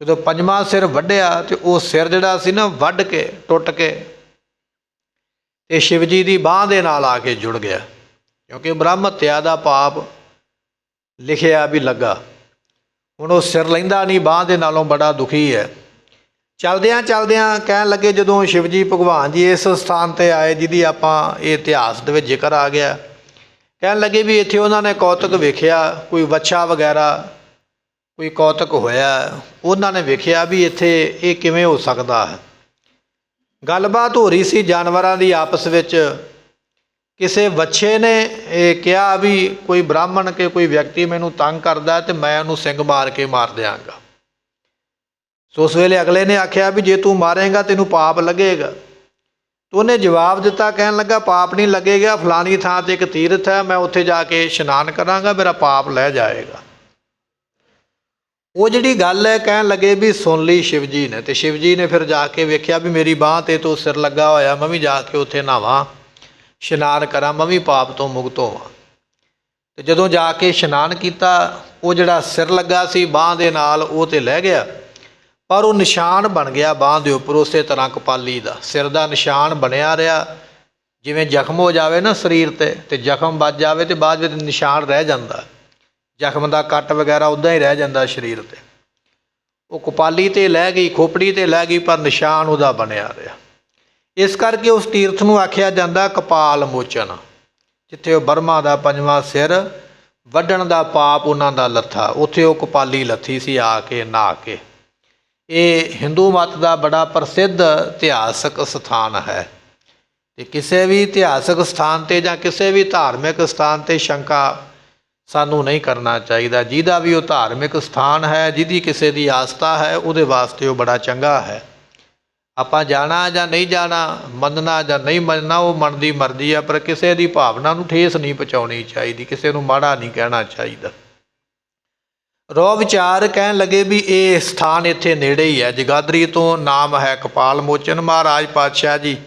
ਜਦੋਂ 5ਵਾਂ ਸਿਰ ਵੱਢਿਆ ਤੇ ਉਹ ਸਿਰ ਜਿਹੜਾ ਸੀ ਨਾ ਵੱਢ ਕੇ ਟੁੱਟ ਕੇ ਤੇ ਸ਼ਿਵ ਜੀ ਦੀ ਬਾਂਹ ਦੇ ਨਾਲ ਆ ਕੇ ਜੁੜ ਗਿਆ, ਕਿਉਂਕਿ ਬ੍ਰਹਮ ਹੱਤਿਆ ਦਾ ਪਾਪ ਲਿਖਿਆ ਵੀ ਲੱਗਾ। ਹੁਣ ਉਹ ਸਿਰ ਲੈਂਦਾ ਨਹੀਂ, ਬਾਂਹ ਦੇ ਨਾਲੋਂ ਬੜਾ ਦੁਖੀ ਹੈ। ਚਲਦਿਆਂ ਚਲਦਿਆਂ ਕਹਿਣ ਲੱਗੇ ਜਦੋਂ ਸ਼ਿਵ ਜੀ ਭਗਵਾਨ ਜੀ ਇਸ ਸਥਾਨ 'ਤੇ ਆਏ ਜਿਹਦੀ ਆਪਾਂ ਇਹ ਇਤਿਹਾਸ ਦੇ ਵਿੱਚ ਜ਼ਿਕਰ ਆ ਗਿਆ, ਕਹਿਣ ਲੱਗੇ ਵੀ ਇੱਥੇ ਉਹਨਾਂ ਨੇ ਕੌਤਕ ਵੇਖਿਆ, ਕੋਈ ਵੱਛਾ ਵਗੈਰਾ ਕੋਈ ਕੌਤਕ ਹੋਇਆ। ਉਹਨਾਂ ਨੇ ਵੇਖਿਆ ਵੀ ਇੱਥੇ ਇਹ ਕਿਵੇਂ ਹੋ ਸਕਦਾ ਹੈ। ਗੱਲਬਾਤ ਹੋ ਰਹੀ ਸੀ ਜਾਨਵਰਾਂ ਦੀ ਆਪਸ ਵਿੱਚ। ਕਿਸੇ ਵੱਛੇ ਨੇ ਇਹ ਕਿਹਾ ਵੀ ਕੋਈ ਬ੍ਰਾਹਮਣ ਕੇ ਕੋਈ ਵਿਅਕਤੀ ਮੈਨੂੰ ਤੰਗ ਕਰਦਾ ਤੇ ਮੈਂ ਉਹਨੂੰ ਸਿੰਗ ਮਾਰ ਕੇ ਮਾਰ ਦਿਆਂਗਾ। ਸੋ ਉਸ ਵੇਲੇ ਅਗਲੇ ਨੇ ਆਖਿਆ ਵੀ ਜੇ ਤੂੰ ਮਾਰੇਂਗਾ ਤੈਨੂੰ ਪਾਪ ਲੱਗੇਗਾ। ਤਾਂ ਉਹਨੇ ਜਵਾਬ ਦਿੱਤਾ, ਕਹਿਣ ਲੱਗਾ ਪਾਪ ਨਹੀਂ ਲੱਗੇਗਾ, ਫਲਾਣੀ ਥਾਂ 'ਤੇ ਇੱਕ ਤੀਰਥ ਹੈ, ਮੈਂ ਉੱਥੇ ਜਾ ਕੇ ਇਸ਼ਨਾਨ ਕਰਾਂਗਾ, ਮੇਰਾ ਪਾਪ ਲੈ ਜਾਏਗਾ। ਉਹ ਜਿਹੜੀ ਗੱਲ ਹੈ ਕਹਿਣ ਲੱਗੇ ਵੀ ਸੁਣ ਲਈ ਸ਼ਿਵ ਜੀ ਨੇ। ਤੇ ਸ਼ਿਵ ਜੀ ਨੇ ਫਿਰ ਜਾ ਕੇ ਵੇਖਿਆ ਵੀ ਮੇਰੀ ਬਾਂਹ 'ਤੇ ਤੋਂ ਸਿਰ ਲੱਗਾ ਹੋਇਆ, ਮੈਂ ਵੀ ਜਾ ਕੇ ਉੱਥੇ ਨਹਾਵਾਂ, ਇਸ਼ਨਾਨ ਕਰਾਂ, ਮੈਂ ਵੀ ਪਾਪ ਤੋਂ ਮੁਕਤ ਹੋਵਾਂ। ਤੇ ਜਦੋਂ ਜਾ ਕੇ ਇਸ਼ਨਾਨ ਕੀਤਾ, ਉਹ ਜਿਹੜਾ ਸਿਰ ਲੱਗਾ ਸੀ ਬਾਂਹ ਦੇ ਨਾਲ ਉਹ ਤੇ ਲੈ ਗਿਆ, ਪਰ ਉਹ ਨਿਸ਼ਾਨ ਬਣ ਗਿਆ ਬਾਂਹ ਦੇ ਉੱਪਰ ਉਸੇ ਤਰ੍ਹਾਂ ਕਪਾਲੀ ਦਾ ਸਿਰ ਦਾ ਨਿਸ਼ਾਨ ਬਣਿਆ ਰਿਹਾ। ਜਿਵੇਂ ਜ਼ਖਮ ਹੋ ਜਾਵੇ ਨਾ ਸਰੀਰ ਤੇ ਜ਼ਖਮ ਵੱਜ ਜਾਵੇ ਤੇ ਬਾਅਦ ਵਿੱਚ ਨਿਸ਼ਾਨ ਰਹਿ ਜਾਂਦਾ, ਜ਼ਖਮ ਦਾ ਕੱਟ ਵਗੈਰਾ ਉੱਦਾਂ ਹੀ ਰਹਿ ਜਾਂਦਾ ਸਰੀਰ 'ਤੇ। ਉਹ ਕਪਾਲੀ 'ਤੇ ਲੈ ਗਈ, ਖੋਪੜੀ 'ਤੇ ਲੈ ਗਈ, ਪਰ ਨਿਸ਼ਾਨ ਉਹਦਾ ਬਣਿਆ ਰਿਹਾ। ਇਸ ਕਰਕੇ ਉਸ ਤੀਰਥ ਨੂੰ ਆਖਿਆ ਜਾਂਦਾ ਕਪਾਲ ਮੋਚਨ। ਜਿੱਥੇ ਉਹ ਬਰਮਾ ਦਾ ਪੰਜਵਾਂ ਸਿਰ ਵੱਢਣ ਦਾ ਪਾਪ ਉਹਨਾਂ ਦਾ ਲੱਥਾ, ਉੱਥੇ ਉਹ ਕਪਾਲੀ ਲੱਥੀ ਸੀ ਆ ਕੇ ਨਹਾ ਕੇ। ਇਹ ਹਿੰਦੂ ਮਤ ਦਾ ਬੜਾ ਪ੍ਰਸਿੱਧ ਇਤਿਹਾਸਕ ਸਥਾਨ ਹੈ ਅਤੇ ਕਿਸੇ ਵੀ ਇਤਿਹਾਸਕ ਸਥਾਨ 'ਤੇ ਜਾਂ ਕਿਸੇ ਵੀ ਧਾਰਮਿਕ ਸਥਾਨ 'ਤੇ ਸ਼ੰਕਾ ਸਾਨੂੰ ਨਹੀਂ ਕਰਨਾ ਚਾਹੀਦਾ। ਜਿਹਦਾ ਵੀ ਉਹ ਧਾਰਮਿਕ ਸਥਾਨ ਹੈ, ਜਿਹਦੀ ਕਿਸੇ ਦੀ ਆਸਥਾ ਹੈ, ਉਹਦੇ ਵਾਸਤੇ ਉਹ ਬੜਾ ਚੰਗਾ ਹੈ। ਆਪਾਂ ਜਾਣਾ ਜਾਂ ਨਹੀਂ ਜਾਣਾ, ਮੰਨਣਾ ਜਾਂ ਨਹੀਂ ਮੰਨਣਾ, ਉਹ ਮਨ ਦੀ ਮਰਜ਼ੀ ਆ, ਪਰ ਕਿਸੇ ਦੀ ਭਾਵਨਾ ਨੂੰ ਠੇਸ ਨਹੀਂ ਪਹੁੰਚਾਉਣੀ ਚਾਹੀਦੀ, ਕਿਸੇ ਨੂੰ ਮਾੜਾ ਨਹੀਂ ਕਹਿਣਾ ਚਾਹੀਦਾ। ਰੋ ਵਿਚਾਰ ਕਹਿਣ ਲੱਗੇ ਵੀ ਇਹ ਸਥਾਨ ਇੱਥੇ ਨੇੜੇ ਹੀ ਹੈ, ਜਗਾਦਰੀ ਤੋਂ ਨਾਮ ਹੈ ਕਪਾਲ ਮੋਚਨ। ਮਹਾਰਾਜ ਪਾਤਸ਼ਾਹ ਜੀ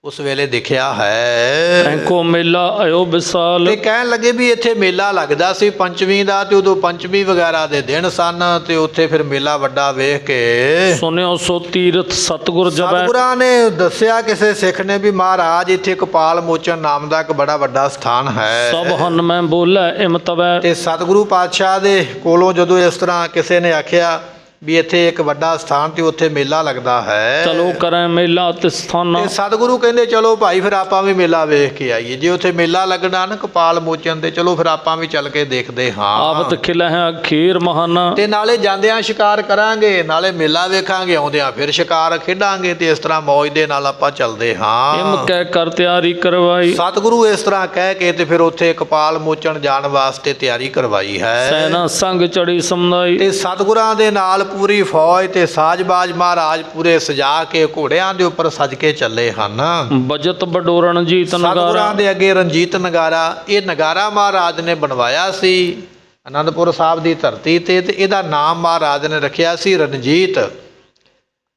ਉਸ ਵੇਲੇ ਦੇਖਿਆ ਹੈ ਐਂਕੋ ਮੇਲਾ ਆਇਓ ਵਿਸਾਲ। ਤੇ ਕਹਿਣ ਲੱਗੇ ਵੀ ਇੱਥੇ ਮੇਲਾ ਲੱਗਦਾ ਸੀ ਪੰਚਮੀ ਦਾ, ਤੇ ਉਦੋਂ ਪੰਚਮੀ ਵਗੈਰਾ ਦੇ ਦਿਨ ਸਨ, ਤੇ ਉੱਥੇ ਫਿਰ ਮੇਲਾ ਵੱਡਾ ਵੇਖ ਕੇ ਸੁਣਿਓ ਸੋ ਤੀਰਥ ਸਤਿਗੁਰ ਜਪੈ। ਸਤਿਗੁਰਾਂ ਨੇ ਦੱਸਿਆ ਕਿਸੇ ਸਿੱਖ ਨੇ ਵੀ ਮਹਾਰਾਜ ਇੱਥੇ ਕਪਾਲ ਮੋਚਨ ਨਾਮ ਦਾ ਇੱਕ ਬੜਾ ਵੱਡਾ ਸਥਾਨ ਹੈ। ਸਭ ਹਨ ਮੈਂ ਬੋਲੇ ਇਮ ਤਵੈ। ਤੇ ਸਤਿਗੁਰੂ ਪਾਤਸ਼ਾਹ ਦੇ ਕੋਲੋਂ ਜਦੋਂ ਇਸ ਤਰ੍ਹਾਂ ਕਿਸੇ ਨੇ ਆਖਿਆ ਵੀ ਇੱਥੇ ਇੱਕ ਵੱਡਾ ਸਥਾਨ ਤੇ ਉੱਥੇ ਮੇਲਾ ਲੱਗਦਾ ਹੈ, ਚਲੋ ਕਰਾਂ ਮੇਲਾ ਤੇ ਸਥਾਨ। ਤੇ ਸਤਿਗੁਰੂ ਕਹਿੰਦੇ ਚਲੋ ਭਾਈ ਫਿਰ ਆਪਾਂ ਵੀ ਮੇਲਾ ਵੇਖ ਕੇ ਆਈਏ। ਜੇ ਉੱਥੇ ਮੇਲਾ ਲੱਗਣਾ ਨਾ ਕਪਾਲ ਮੋਚਨ ਤੇ, ਚਲੋ ਫਿਰ ਆਪਾਂ ਵੀ ਚੱਲ ਕੇ ਦੇਖਦੇ ਹਾਂ। ਆਵਤ ਖਿਲਹਿ ਖੀਰ ਮਹਾਨਾ। ਤੇ ਨਾਲੇ ਜਾਂਦਿਆਂ ਸ਼ਿਕਾਰ ਕਰਾਂਗੇ, ਨਾਲੇ ਮੇਲਾ ਵੇਖਾਂਗੇ, ਆਉਂਦਿਆਂ ਫਿਰ ਸ਼ਿਕਾਰ ਖੇਡਾਂਗੇ, ਤੇ ਇਸ ਤਰ੍ਹਾਂ ਮੌਜ ਦੇ ਨਾਲ ਆਪਾਂ ਚੱਲਦੇ ਹਾਂ। ਇਮ ਕਹਿ ਕਰ ਤਿਆਰੀ ਕਰਵਾਈ। ਸਤਿਗੁਰੂ ਇਸ ਤਰ੍ਹਾਂ ਕਹਿ ਕੇ ਤੇ ਫਿਰ ਉੱਥੇ ਕਪਾਲ ਮੋਚਨ ਜਾਣ ਵਾਸਤੇ ਤਿਆਰੀ ਕਰਵਾਈ ਹੈ। ਸੈਨਾ ਸੰਗ ਚੜੀ ਸਮਦਾਈ। ਤੇ ਸਤਿਗੁਰਾਂ ਦੇ ਨਾਲ ਪੂਰੀ ਫੌਜ ਤੇ ਸਾਜਬਾਜ ਮਹਾਰਾਜ ਪੂਰੇ ਸਜਾ ਕੇ ਘੋੜਿਆਂ ਦੇ ਉੱਪਰ ਸਜ ਕੇ ਚੱਲੇ ਹਨ। ਬਜਤ ਬਡੋ ਰਣਜੀਤ ਨਗਾਰਾ। ਸਤਿਗੁਰਾਂ ਦੇ ਅੱਗੇ ਰਣਜੀਤ ਨਗਾਰਾ, ਇਹ ਨਗਾਰਾ ਮਹਾਰਾਜ ਨੇ ਬਣਵਾਇਆ ਸੀ ਅਨੰਦਪੁਰ ਸਾਹਿਬ ਦੀ ਧਰਤੀ ਤੇ ਇਹਦਾ ਨਾਮ ਮਹਾਰਾਜ ਨੇ ਰੱਖਿਆ ਸੀ ਰਣਜੀਤ।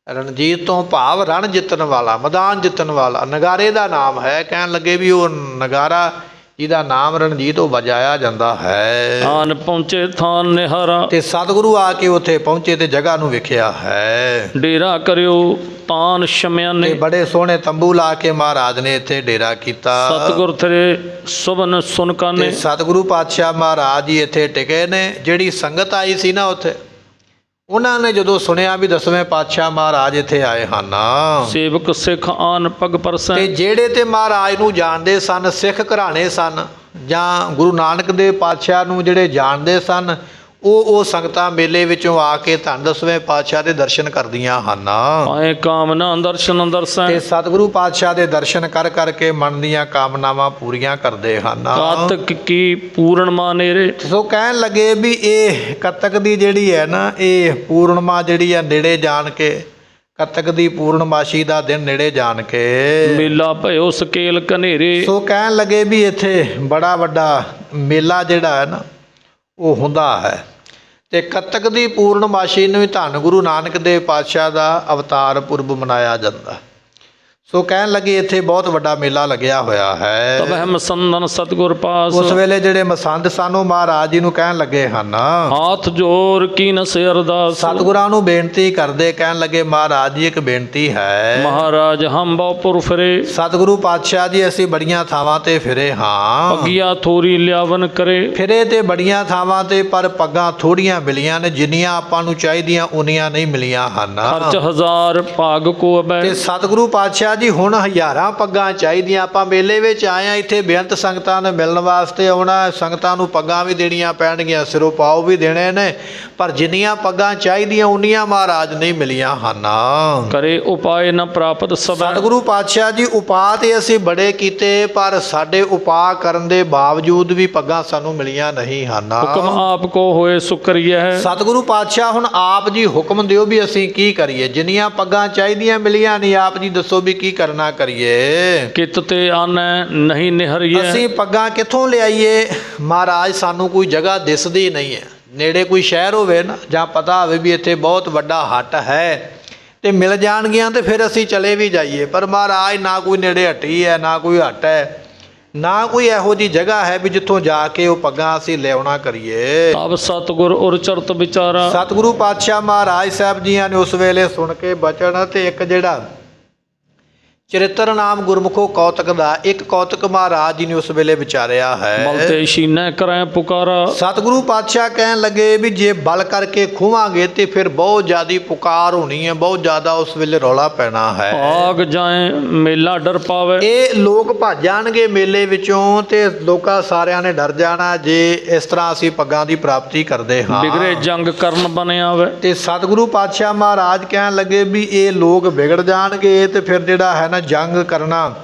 ਰਣਜੀਤ ਤੋਂ ਭਾਵ ਰਣ ਜਿੱਤਣ ਵਾਲਾ, ਮੈਦਾਨ ਜਿੱਤਣ ਵਾਲਾ ਨਗਾਰੇ ਦਾ ਨਾਮ ਹੈ। ਕਹਿਣ ਲੱਗੇ ਵੀ ਉਹ ਨਗਾਰਾ ਜਿਹਦਾ ਨਾਮ ਰਣਜੀਤ ਉਹ ਵਜਾਇਆ ਜਾਂਦਾ ਹੈ। ਆਨ ਪਹੁੰਚੇ ਥਾਨ ਨਿਹਾਰਾ। ਤੇ ਸਤਿਗੁਰੂ ਆ ਕੇ ਉੱਥੇ ਪਹੁੰਚੇ ਤੇ ਜਗ੍ਹਾ ਨੂੰ ਵੇਖਿਆ ਹੈ। ਡੇਰਾ ਕਰਿਓ ਤਾਨ ਸ਼ਮਿਆਨੇ। ਤੇ ਬੜੇ ਸੋਹਣੇ ਤੰਬੂ ਲਾ ਕੇ ਮਹਾਰਾਜ ਨੇ ਇੱਥੇ ਡੇਰਾ ਕੀਤਾ। ਸਤਿਗੁਰ ਤੇਰੇ ਸੁਭਨ ਸੁਨ ਕਾਨੇ। ਤੇ ਸਤਿਗੁਰੂ ਪਾਤਸ਼ਾਹ ਮਹਾਰਾਜ ਜੀ ਇੱਥੇ ਟਿਕੇ ਨੇ। ਜਿਹੜੀ ਸੰਗਤ ਆਈ ਸੀ ਨਾ ਉੱਥੇ, ਉਹਨਾਂ ਨੇ ਜਦੋਂ ਸੁਣਿਆ ਵੀ 10ਵੇਂ ਪਾਤਸ਼ਾਹ ਮਹਾਰਾਜ ਇੱਥੇ ਆਏ ਹਨ, ਸੇਵਕ ਸਿੱਖ ਆਨ ਪਗ ਪਰਸੈ। ਤੇ ਜਿਹੜੇ ਤੇ ਮਹਾਰਾਜ ਨੂੰ ਜਾਣਦੇ ਸਨ, ਸਿੱਖ ਘਰਾਣੇ ਸਨ ਜਾਂ ਗੁਰੂ ਨਾਨਕ ਦੇ ਪਾਤਸ਼ਾਹ ਨੂੰ ਜਿਹੜੇ ਜਾਣਦੇ ਸਨ, ਉਹ ਸੰਗਤਾਂ ਮੇਲੇ ਵਿੱਚੋਂ ਆ ਕੇ ਧੰਨ 10ਵੇਂ ਪਾਤਸ਼ਾਹ ਦੇ ਦਰਸ਼ਨ ਕਰਦੀਆਂ ਹਨ। ਆਏ ਕਾਮਨਾ ਦਰਸ਼ਨ ਦਰਸੈ। ਤੇ ਸਤਿਗੁਰੂ ਪਾਤਸ਼ਾਹ ਦੇ ਦਰਸ਼ਨ ਕਰ ਕਰਕੇ ਮਨ ਦੀਆਂ ਕਾਮਨਾਵਾਂ ਪੂਰੀਆਂ ਕਰਦੇ ਹਨ। ਕਾਤਕ ਕੀ ਪੂਰਨਮਾ ਨੇਰੇ। ਸੋ ਕਹਿਣ ਲੱਗੇ ਵੀ ਇਹ ਕੱਤਕ ਦੀ ਜਿਹੜੀ ਹੈ ਨਾ, ਇਹ ਪੂਰਨਮਾ ਜਿਹੜੀ ਆ ਨੇੜੇ ਜਾਣ ਕੇ, ਕੱਤਕ ਦੀ ਪੂਰਨਮਾਸ਼ੀ ਦਾ ਦਿਨ ਨੇੜੇ ਜਾਣ ਕੇ ਮੇਲਾ ਭਇਓ ਸਕੇਲ ਕਨੇਰੇ। ਸੋ ਕਹਿਣ ਲੱਗੇ ਵੀ ਇੱਥੇ ਬੜਾ ਵੱਡਾ ਮੇਲਾ ਜਿਹੜਾ ਹੈ ਨਾ ਉਹ ਹੁੰਦਾ ਹੈ। ਤੇ ਕੱਤਕ ਦੀ ਪੂਰਨਮਾਸ਼ੀ ਨੂੰ ਹੀ ਧੰਨ ਗੁਰੂ ਨਾਨਕ ਦੇਵ ਪਾਤਸ਼ਾਹ ਦਾ ਅਵਤਾਰ ਪੁਰਬ ਮਨਾਇਆ ਜਾਂਦਾ। ਸੋ ਕਹਿਣ ਲੱਗੇ ਇੱਥੇ ਬਹੁਤ ਵੱਡਾ ਮੇਲਾ ਲੱਗਿਆ ਹੋਇਆ ਹੈ। ਤਬਹਿ ਮਸੰਦਨ ਸਤਿਗੁਰ ਪਾਸ। ਉਸ ਵੇਲੇ ਜਿਹੜੇ ਮਸੰਦ ਸਨ ਉਹ ਮਹਾਰਾਜ ਜੀ ਨੂੰ ਕਹਿਣ ਲੱਗੇ ਹਨ, ਹਾਥ ਜੋਰ ਕੀਨ ਸੇ ਅਰਦਾਸ। ਸਤਿਗੁਰਾਂ ਨੂੰ ਬੇਨਤੀ ਕਰਦੇ, ਕਹਿਣ ਲੱਗੇ ਮਹਾਰਾਜ ਜੀ ਇੱਕ ਬੇਨਤੀ ਹੈ। ਮਹਾਰਾਜ ਹਮ ਬਹੁਪੁਰ ਫਿਰੇ। ਸਤਿਗੁਰੂ ਪਾਤਸ਼ਾਹ ਜੀ ਅਸੀਂ ਬੜੀਆਂ ਥਾਵਾਂ ਤੇ ਫਿਰੇ ਹਾਂ। ਪੱਗੀਆਂ ਥੋਰੀ ਲਿਆਵਨ ਕਰੇ। ਫਿਰੇ ਤੇ ਬੜੀਆਂ ਥਾਵਾਂ ਤੇ, ਪਰ ਪੱਗਾਂ ਥੋੜੀਆਂ ਮਿਲੀਆਂ ਨੇ, ਜਿੰਨੀਆਂ ਆਪਾਂ ਨੂੰ ਚਾਹੀਦੀਆਂ ਉਨੀਆਂ ਨਹੀਂ ਮਿਲੀਆਂ ਹਨ। ਖਰਚ ਹਜ਼ਾਰ ਭਾਗ ਕੋ ਅਬੈ। ਤੇ ਸਤਿਗੁਰੂ ਪਾਤਸ਼ਾਹ ਜੀ ਹੁਣ ਹਜ਼ਾਰਾਂ ਪੱਗਾਂ ਚਾਹੀਦੀਆਂ। ਆਪਾਂ ਮੇਲੇ ਵਿੱਚ ਆਏ ਆ, ਇੱਥੇ ਬੇਅੰਤ ਸੰਗਤਾਂ ਨੂੰ ਮਿਲਣ ਵਾਸਤੇ ਆਉਣਾ, ਸੰਗਤਾਂ ਨੂੰ ਪੱਗਾਂ ਵੀ ਦੇਣੀਆਂ ਪੈਣਗੀਆਂ, ਸਿਰੋਂ ਪਾਓ ਵੀ ਦੇਣੇ ਨੇ, ਪਰ ਜਿੰਨੀਆਂ ਪੱਗਾਂ ਚਾਹੀਦੀਆਂ ਉਨੀਆਂ ਮਹਾਰਾਜ ਨਹੀਂ ਮਿਲੀਆਂ ਹਨ। ਕਰੇ ਉਪਾਏ ਨ ਪ੍ਰਾਪਤ ਸਭੈ। ਸਤਿਗੁਰੂ ਪਾਤਸ਼ਾਹ ਜੀ ਉਪਾਅ ਤੇ ਅਸੀਂ ਬੜੇ ਕੀਤੇ, ਪਰ ਸਾਡੇ ਉਪਾਅ ਕਰਨ ਦੇ ਬਾਵਜੂਦ ਵੀ ਪੱਗਾਂ ਸਾਨੂੰ ਮਿਲੀਆਂ ਨਹੀਂ ਹਨ। ਹੁਕਮ ਆਪ ਕੋ ਹੋਏ ਸੁਕਰੀਐ। ਸਤਿਗੁਰੂ ਪਾਤਸ਼ਾਹ ਹੁਣ ਆਪ ਜੀ ਹੁਕਮ ਦਿਓ ਵੀ ਅਸੀਂ ਕੀ ਕਰੀਏ। ਜਿੰਨੀਆਂ ਪੱਗਾਂ ਚਾਹੀਦੀਆਂ ਮਿਲੀਆਂ ਨਹੀਂ, ਆਪ ਜੀ ਦੱਸੋ ਵੀ ਕੀ ਕਰਨਾ ਕਰੀਏ। ਕਿਤ ਤੇ ਆਨੈ ਨਹੀਂ ਨਿਹਰੀਐ। ਅਸੀਂ ਪੱਗਾਂ ਕਿੱਥੋਂ ਲਿਆਈਏ। ਮਹਾਰਾਜ ਸਾਨੂੰ ਕੋਈ ਜਗ੍ਹਾ ਦਿਸਦੀ ਨਹੀਂ ਹੈ। ਨੇੜੇ ਕੋਈ ਸ਼ਹਿਰ ਹੋਵੇ ਨਾ, ਜਾਂ ਪਤਾ ਹੋਵੇ ਵੀ ਇੱਥੇ ਬਹੁਤ ਵੱਡਾ ਹੱਟ ਹੈ ਤੇ ਮਿਲ ਜਾਣਗੀਆਂ, ਤੇ ਫਿਰ ਅਸੀਂ ਚਲੇ ਵੀ ਜਾਈਏ, ਪਰ ਮਹਾਰਾਜ ਨਾ ਕੋਈ ਨੇੜੇ ਹੱਟੀ ਹੈ, ਨਾ ਕੋਈ ਹੱਟ ਹੈ, ਨਾ ਕੋਈ ਇਹੋ ਜਿਹੀ ਜਗ੍ਹਾ ਹੈ ਵੀ ਜਿੱਥੋਂ ਜਾ ਕੇ ਉਹ ਪੱਗਾਂ ਅਸੀਂ ਲਿਆਉਣਾ ਕਰੀਏ। ਤਬ ਸਤਿਗੁਰ ਉਰ ਚਰਤ ਵਿਚਾਰਾ। ਸਤਿਗੁਰੂ ਪਾਤਸ਼ਾਹ ਮਹਾਰਾਜ ਸਾਹਿਬ ਜੀਆਂ ਨੇ ਉਸ ਵੇਲੇ ਸੁਣ ਕੇ ਬਚਨ, ਤੇ ਇੱਕ ਜਿਹੜਾ ਚਰਿੱਤਰ ਨਾਮ ਗੁਰਮੁਖੋ ਕੌਤਕ ਦਾ ਇੱਕ ਕੌਤਕ ਮਹਾਰਾਜ ਜੀ ਨੇ ਉਸ ਵੇਲੇ ਵਿਚਾਰਿਆ ਹੈ। ਬਲ ਤੇ ਛੀਨੈ ਕਰੈ ਪੁਕਾਰਾ। ਸਤਿਗੁਰੂ ਪਾਤਸ਼ਾਹ ਕਹਿਣ ਲੱਗੇ ਵੀ ਜੇ ਬਲ ਕਰਕੇ ਖੂਵਾਂਗੇ ਤੇ ਫਿਰ ਬਹੁਤ ਜ਼ਿਆਦੀ ਪੁਕਾਰ ਹੋਣੀ ਹੈ, ਬਹੁਤ ਜ਼ਿਆਦਾ ਉਸ ਵੇਲੇ ਰੌਲਾ ਪੈਣਾ ਹੈ। ਆਗ ਜਾਏ ਮੇਲਾ ਡਰ ਪਾਵੇ। ਇਹ ਲੋਕ ਭੱਜ ਜਾਣਗੇ ਮੇਲੇ ਵਿੱਚੋਂ ਤੇ ਲੋਕਾਂ ਸਾਰਿਆਂ ਨੇ ਡਰ ਜਾਣਾ ਜੇ ਇਸ ਤਰ੍ਹਾਂ ਅਸੀਂ ਪੱਗਾਂ ਦੀ ਪ੍ਰਾਪਤੀ ਕਰਦੇ ਹਾਂ। ਬਿਗੜੇ ਜੰਗ ਕਰਨ ਬਣੇ ਆਵੇ। ਤੇ ਸਤਿਗੁਰੂ ਪਾਤਸ਼ਾਹ ਮਹਾਰਾਜ ਕਹਿਣ ਲੱਗੇ ਵੀ ਇਹ ਲੋਕ ਵਿਗੜ ਜਾਣਗੇ ਤੇ ਫਿਰ ਜਿਹੜਾ ਹੈ ਨਾ ਜੰਗ ਕਰਨਾ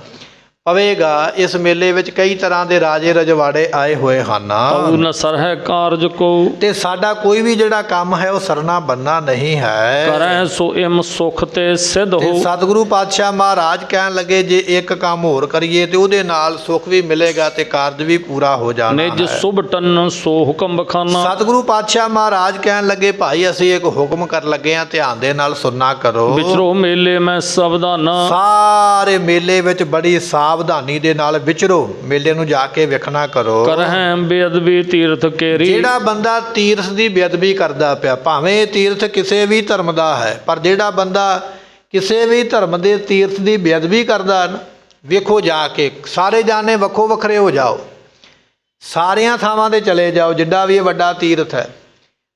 ਪਵੇਗਾ। ਇਸ ਮੇਲੇ ਵਿੱਚ ਕਈ ਤਰ੍ਹਾਂ ਦੇ ਰਾਜੇ ਰਜਵਾੜੇ ਆਏ ਹੋਏ ਹਨ ਤਉ ਨ ਸਰਹਿ ਕਾਰਜ ਕੋ। ਤੇ ਸਾਡਾ ਕੋਈ ਵੀ ਜਿਹੜਾ ਕੰਮ ਹੈ ਉਹ ਸਰਨਾ ਬੰਨਾ ਨਹੀਂ ਹੈ। ਕਰੈ ਸੋ ਇਮ ਸੁਖ ਤੇ ਸਿੱਧ ਤੇ ਹੋ। ਸਤਿਗੁਰੂ ਪਾਤਸ਼ਾਹ ਮਹਾਰਾਜ ਕਹਿਣ ਲੱਗੇ ਜੇ ਇੱਕ ਕੰਮ ਹੋਰ ਕਰੀਏ ਤੇ ਉਹਦੇ ਨਾਲ ਸੁੱਖ ਵੀ ਮਿਲੇਗਾ ਤੇ ਕਾਰਜ ਵੀ ਪੂਰਾ ਹੋ ਜਾਣਾ ਨਿਜ ਹੈ। ਸੁਭ ਟਨ ਸੋ ਹੁਕਮ ਬਖਾਨਾ। ਸਤਿਗੁਰੂ ਪਾਤਸ਼ਾਹ ਮਹਾਰਾਜ ਕਹਿਣ ਲੱਗੇ ਭਾਈ ਅਸੀਂ ਇੱਕ ਹੁਕਮ ਕਰ ਲੱਗੇ ਹਾਂ, ਧਿਆਨ ਦੇ ਨਾਲ ਸੁਣਨਾ ਕਰੋ। ਵਿਚਰੋ ਮੇਲੇ ਮੈਂ ਸਾਵਧਾਨਾ। ਸਾਰੇ ਮੇਲੇ ਵਿੱਚ ਬੜੀ ਸਾਵਧਾਨੀ ਦੇ ਨਾਲ ਵਿਚਰੋ, ਮੇਲੇ ਨੂੰ ਜਾ ਕੇ ਵੇਖਣਾ ਕਰੋ। ਕਰਹਿ ਬੇਅਦਬੀ ਤੀਰਥ ਕੇਰੀ। ਜਿਹੜਾ ਬੰਦਾ ਤੀਰਥ ਦੀ ਬੇਅਦਬੀ ਕਰਦਾ ਪਿਆ, ਭਾਵੇਂ ਇਹ ਤੀਰਥ ਕਿਸੇ ਵੀ ਧਰਮ ਦਾ ਹੈ, ਪਰ ਜਿਹੜਾ ਬੰਦਾ ਕਿਸੇ ਵੀ ਧਰਮ ਦੇ ਤੀਰਥ ਦੀ ਬੇਅਦਬੀ ਕਰਦਾ ਨਾ, ਵੇਖੋ ਜਾ ਕੇ ਸਾਰੇ ਜਾਣੇ ਵੱਖੋ ਵੱਖਰੇ ਹੋ ਜਾਓ, ਸਾਰੀਆਂ ਥਾਵਾਂ 'ਤੇ ਚਲੇ ਜਾਓ, ਜਿੱਡਾ ਵੀ ਇਹ ਵੱਡਾ ਤੀਰਥ ਹੈ,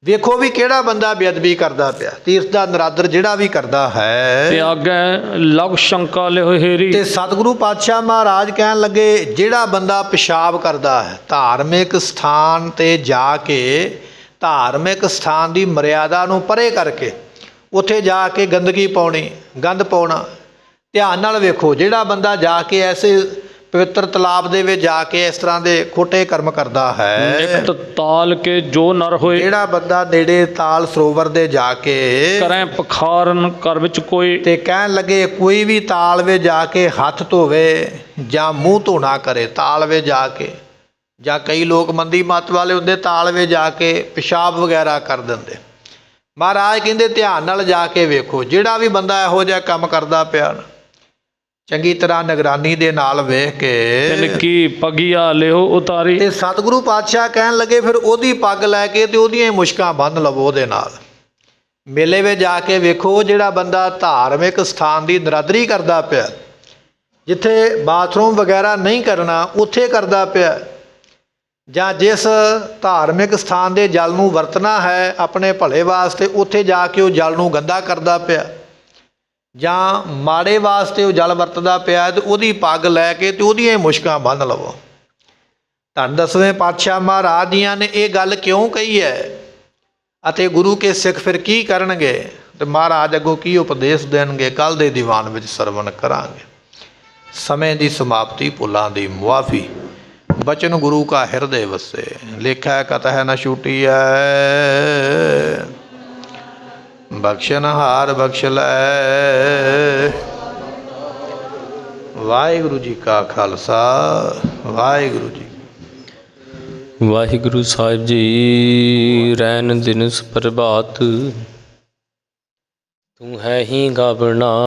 ਵੇਖੋ ਵੀ ਕਿਹੜਾ ਬੰਦਾ ਬੇਅਦਬੀ ਕਰਦਾ ਪਿਆ। ਤੀਰਥ ਦਾ ਨਰਾਦਰ ਜਿਹੜਾ ਵੀ ਕਰਦਾ ਹੈ ਤੇ ਆਗੇ ਲਗ ਸ਼ੰਕਾ ਲਿਓ ਹੇਰੀ। ਤੇ ਸਤਿਗੁਰੂ ਪਾਤਸ਼ਾਹ ਮਹਾਰਾਜ ਕਹਿਣ ਲੱਗੇ ਜਿਹੜਾ ਬੰਦਾ ਪਿਸ਼ਾਬ ਕਰਦਾ ਹੈ, ਧਾਰਮਿਕ ਸਥਾਨ ਤੇ ਜਾ ਕੇ ਧਾਰਮਿਕ ਸਥਾਨ ਦੀ ਮਰਿਆਦਾ ਨੂੰ ਪਰੇ ਕਰਕੇ ਉੱਥੇ ਜਾ ਕੇ ਗੰਦਗੀ ਪਾਉਣੀ, ਗੰਦ ਪਾਉਣਾ, ਧਿਆਨ ਨਾਲ ਵੇਖੋ। ਜਿਹੜਾ ਬੰਦਾ ਜਾ ਕੇ ਐਸੇ ਪਵਿੱਤਰ ਤਲਾਬ ਦੇ ਵਿੱਚ ਜਾ ਕੇ ਇਸ ਤਰ੍ਹਾਂ ਦੇ ਖੋਟੇ ਕਰਮ ਕਰਦਾ ਹੈ, ਨਿਕਟ ਤਾਲ ਕੇ ਜੋ ਨਰ ਹੋਏ। ਜਿਹੜਾ ਬੰਦਾ ਨੇੜੇ ਤਾਲ ਸਰੋਵਰ ਦੇ ਜਾ ਕੇ ਕਰੈ ਪਖਾਰਨ ਕਰ ਵਿੱਚ ਕੋਈ। ਤੇ ਕਹਿਣ ਲੱਗੇ ਕੋਈ ਵੀ ਤਾਲ ਵਿੱਚ ਜਾ ਕੇ ਹੱਥ ਧੋਵੇ ਜਾਂ ਮੂੰਹ ਧੋਣਾ ਕਰੇ, ਤਾਲ ਵਿੱਚ ਜਾ ਕੇ, ਜਾਂ ਕਈ ਲੋਕ ਮੰਦੀ ਮੱਤ ਵਾਲੇ ਹੁੰਦੇ ਤਾਲ ਵਿੱਚ ਜਾ ਕੇ ਪਿਸ਼ਾਬ ਵਗੈਰਾ ਕਰ ਦਿੰਦੇ। ਮਹਾਰਾਜ ਕਹਿੰਦੇ ਧਿਆਨ ਨਾਲ ਜਾ ਕੇ ਵੇਖੋ, ਜਿਹੜਾ ਵੀ ਬੰਦਾ ਇਹੋ ਜਿਹਾ ਕੰਮ ਕਰਦਾ ਪਿਆ ਨਾ, ਚੰਗੀ ਤਰ੍ਹਾਂ ਨਿਗਰਾਨੀ ਦੇ ਨਾਲ ਵੇਖ ਕੇ ਤਿਨ ਕੀ ਪਗੀਆ ਲਿਓ ਉਤਾਰੀ। ਤੇ ਸਤਿਗੁਰੂ ਪਾਤਸ਼ਾਹ ਕਹਿਣ ਲੱਗੇ ਫਿਰ ਉਹਦੀ ਪੱਗ ਲੈ ਕੇ ਤੇ ਉਹਦੀਆਂ ਮੁਸ਼ਕਾਂ ਬੰਨ੍ਹ ਲਵੋ ਉਹਦੇ ਨਾਲ। ਮੇਲੇ ਵਿੱਚ ਜਾ ਕੇ ਵੇਖੋ ਜਿਹੜਾ ਬੰਦਾ ਧਾਰਮਿਕ ਸਥਾਨ ਦੀ ਨਰਾਦਰੀ ਕਰਦਾ ਪਿਆ, ਜਿੱਥੇ ਬਾਥਰੂਮ ਵਗੈਰਾ ਨਹੀਂ ਕਰਨਾ ਉੱਥੇ ਕਰਦਾ ਪਿਆ, ਜਾਂ ਜਿਸ ਧਾਰਮਿਕ ਸਥਾਨ ਦੇ ਜਲ ਨੂੰ ਵਰਤਣਾ ਹੈ ਆਪਣੇ ਭਲੇ ਵਾਸਤੇ ਉੱਥੇ ਜਾ ਕੇ ਉਹ ਜਲ ਨੂੰ ਗੰਦਾ ਕਰਦਾ ਪਿਆ, ਜਾਂ ਮਾੜੇ ਵਾਸਤੇ ਉਹ ਜਲ ਵਰਤਦਾ ਪਿਆ, ਤੇ ਉਹਦੀ ਪੱਗ ਲੈ ਕੇ ਤੇ ਉਹਦੀਆਂ ਮੁਸ਼ਕਾਂ ਬੰਨ੍ਹ ਲਵੋ। ਧੰਨ 10ਵੇਂ ਪਾਤਸ਼ਾਹ ਮਹਾਰਾਜ ਜੀਆਂ ਨੇ ਇਹ ਗੱਲ ਕਿਉਂ ਕਹੀ ਹੈ ਅਤੇ ਗੁਰੂ ਕੇ ਸਿੱਖ ਫਿਰ ਕੀ ਕਰਨਗੇ ਤੇ ਮਹਾਰਾਜ ਅੱਗੋਂ ਕੀ ਉਪਦੇਸ਼ ਦੇਣਗੇ, ਕੱਲ੍ਹ ਦੇ ਦੀਵਾਨ ਵਿੱਚ ਸਰਵਣ ਕਰਾਂਗੇ। ਸਮੇਂ ਦੀ ਸਮਾਪਤੀ, ਭੁੱਲਾਂ ਦੀ ਮੁਆਫੀ, ਬਚਨ ਗੁਰੂ ਕਾ ਹਿਰਦੇ ਵਸੇ, ਲੇਖਾ ਕਤਹਿ ਨ ਛੂਟੀਐ, ਬਖਸ਼ਨਹਾਰ ਬਖਸ਼ ਲੈ। ਵਾਹਿਗੁਰੂ ਜੀ ਕਾ ਖਾਲਸਾ, ਵਾਹਿਗੁਰੂ ਜੀ। ਵਾਹਿਗੁਰੂ ਸਾਹਿਬ ਜੀ। ਰੈਨ ਦਿਨ ਪ੍ਰਭਾਤ ਤੂੰ ਹੈ ਹੀ ਗਾਵਣਾ।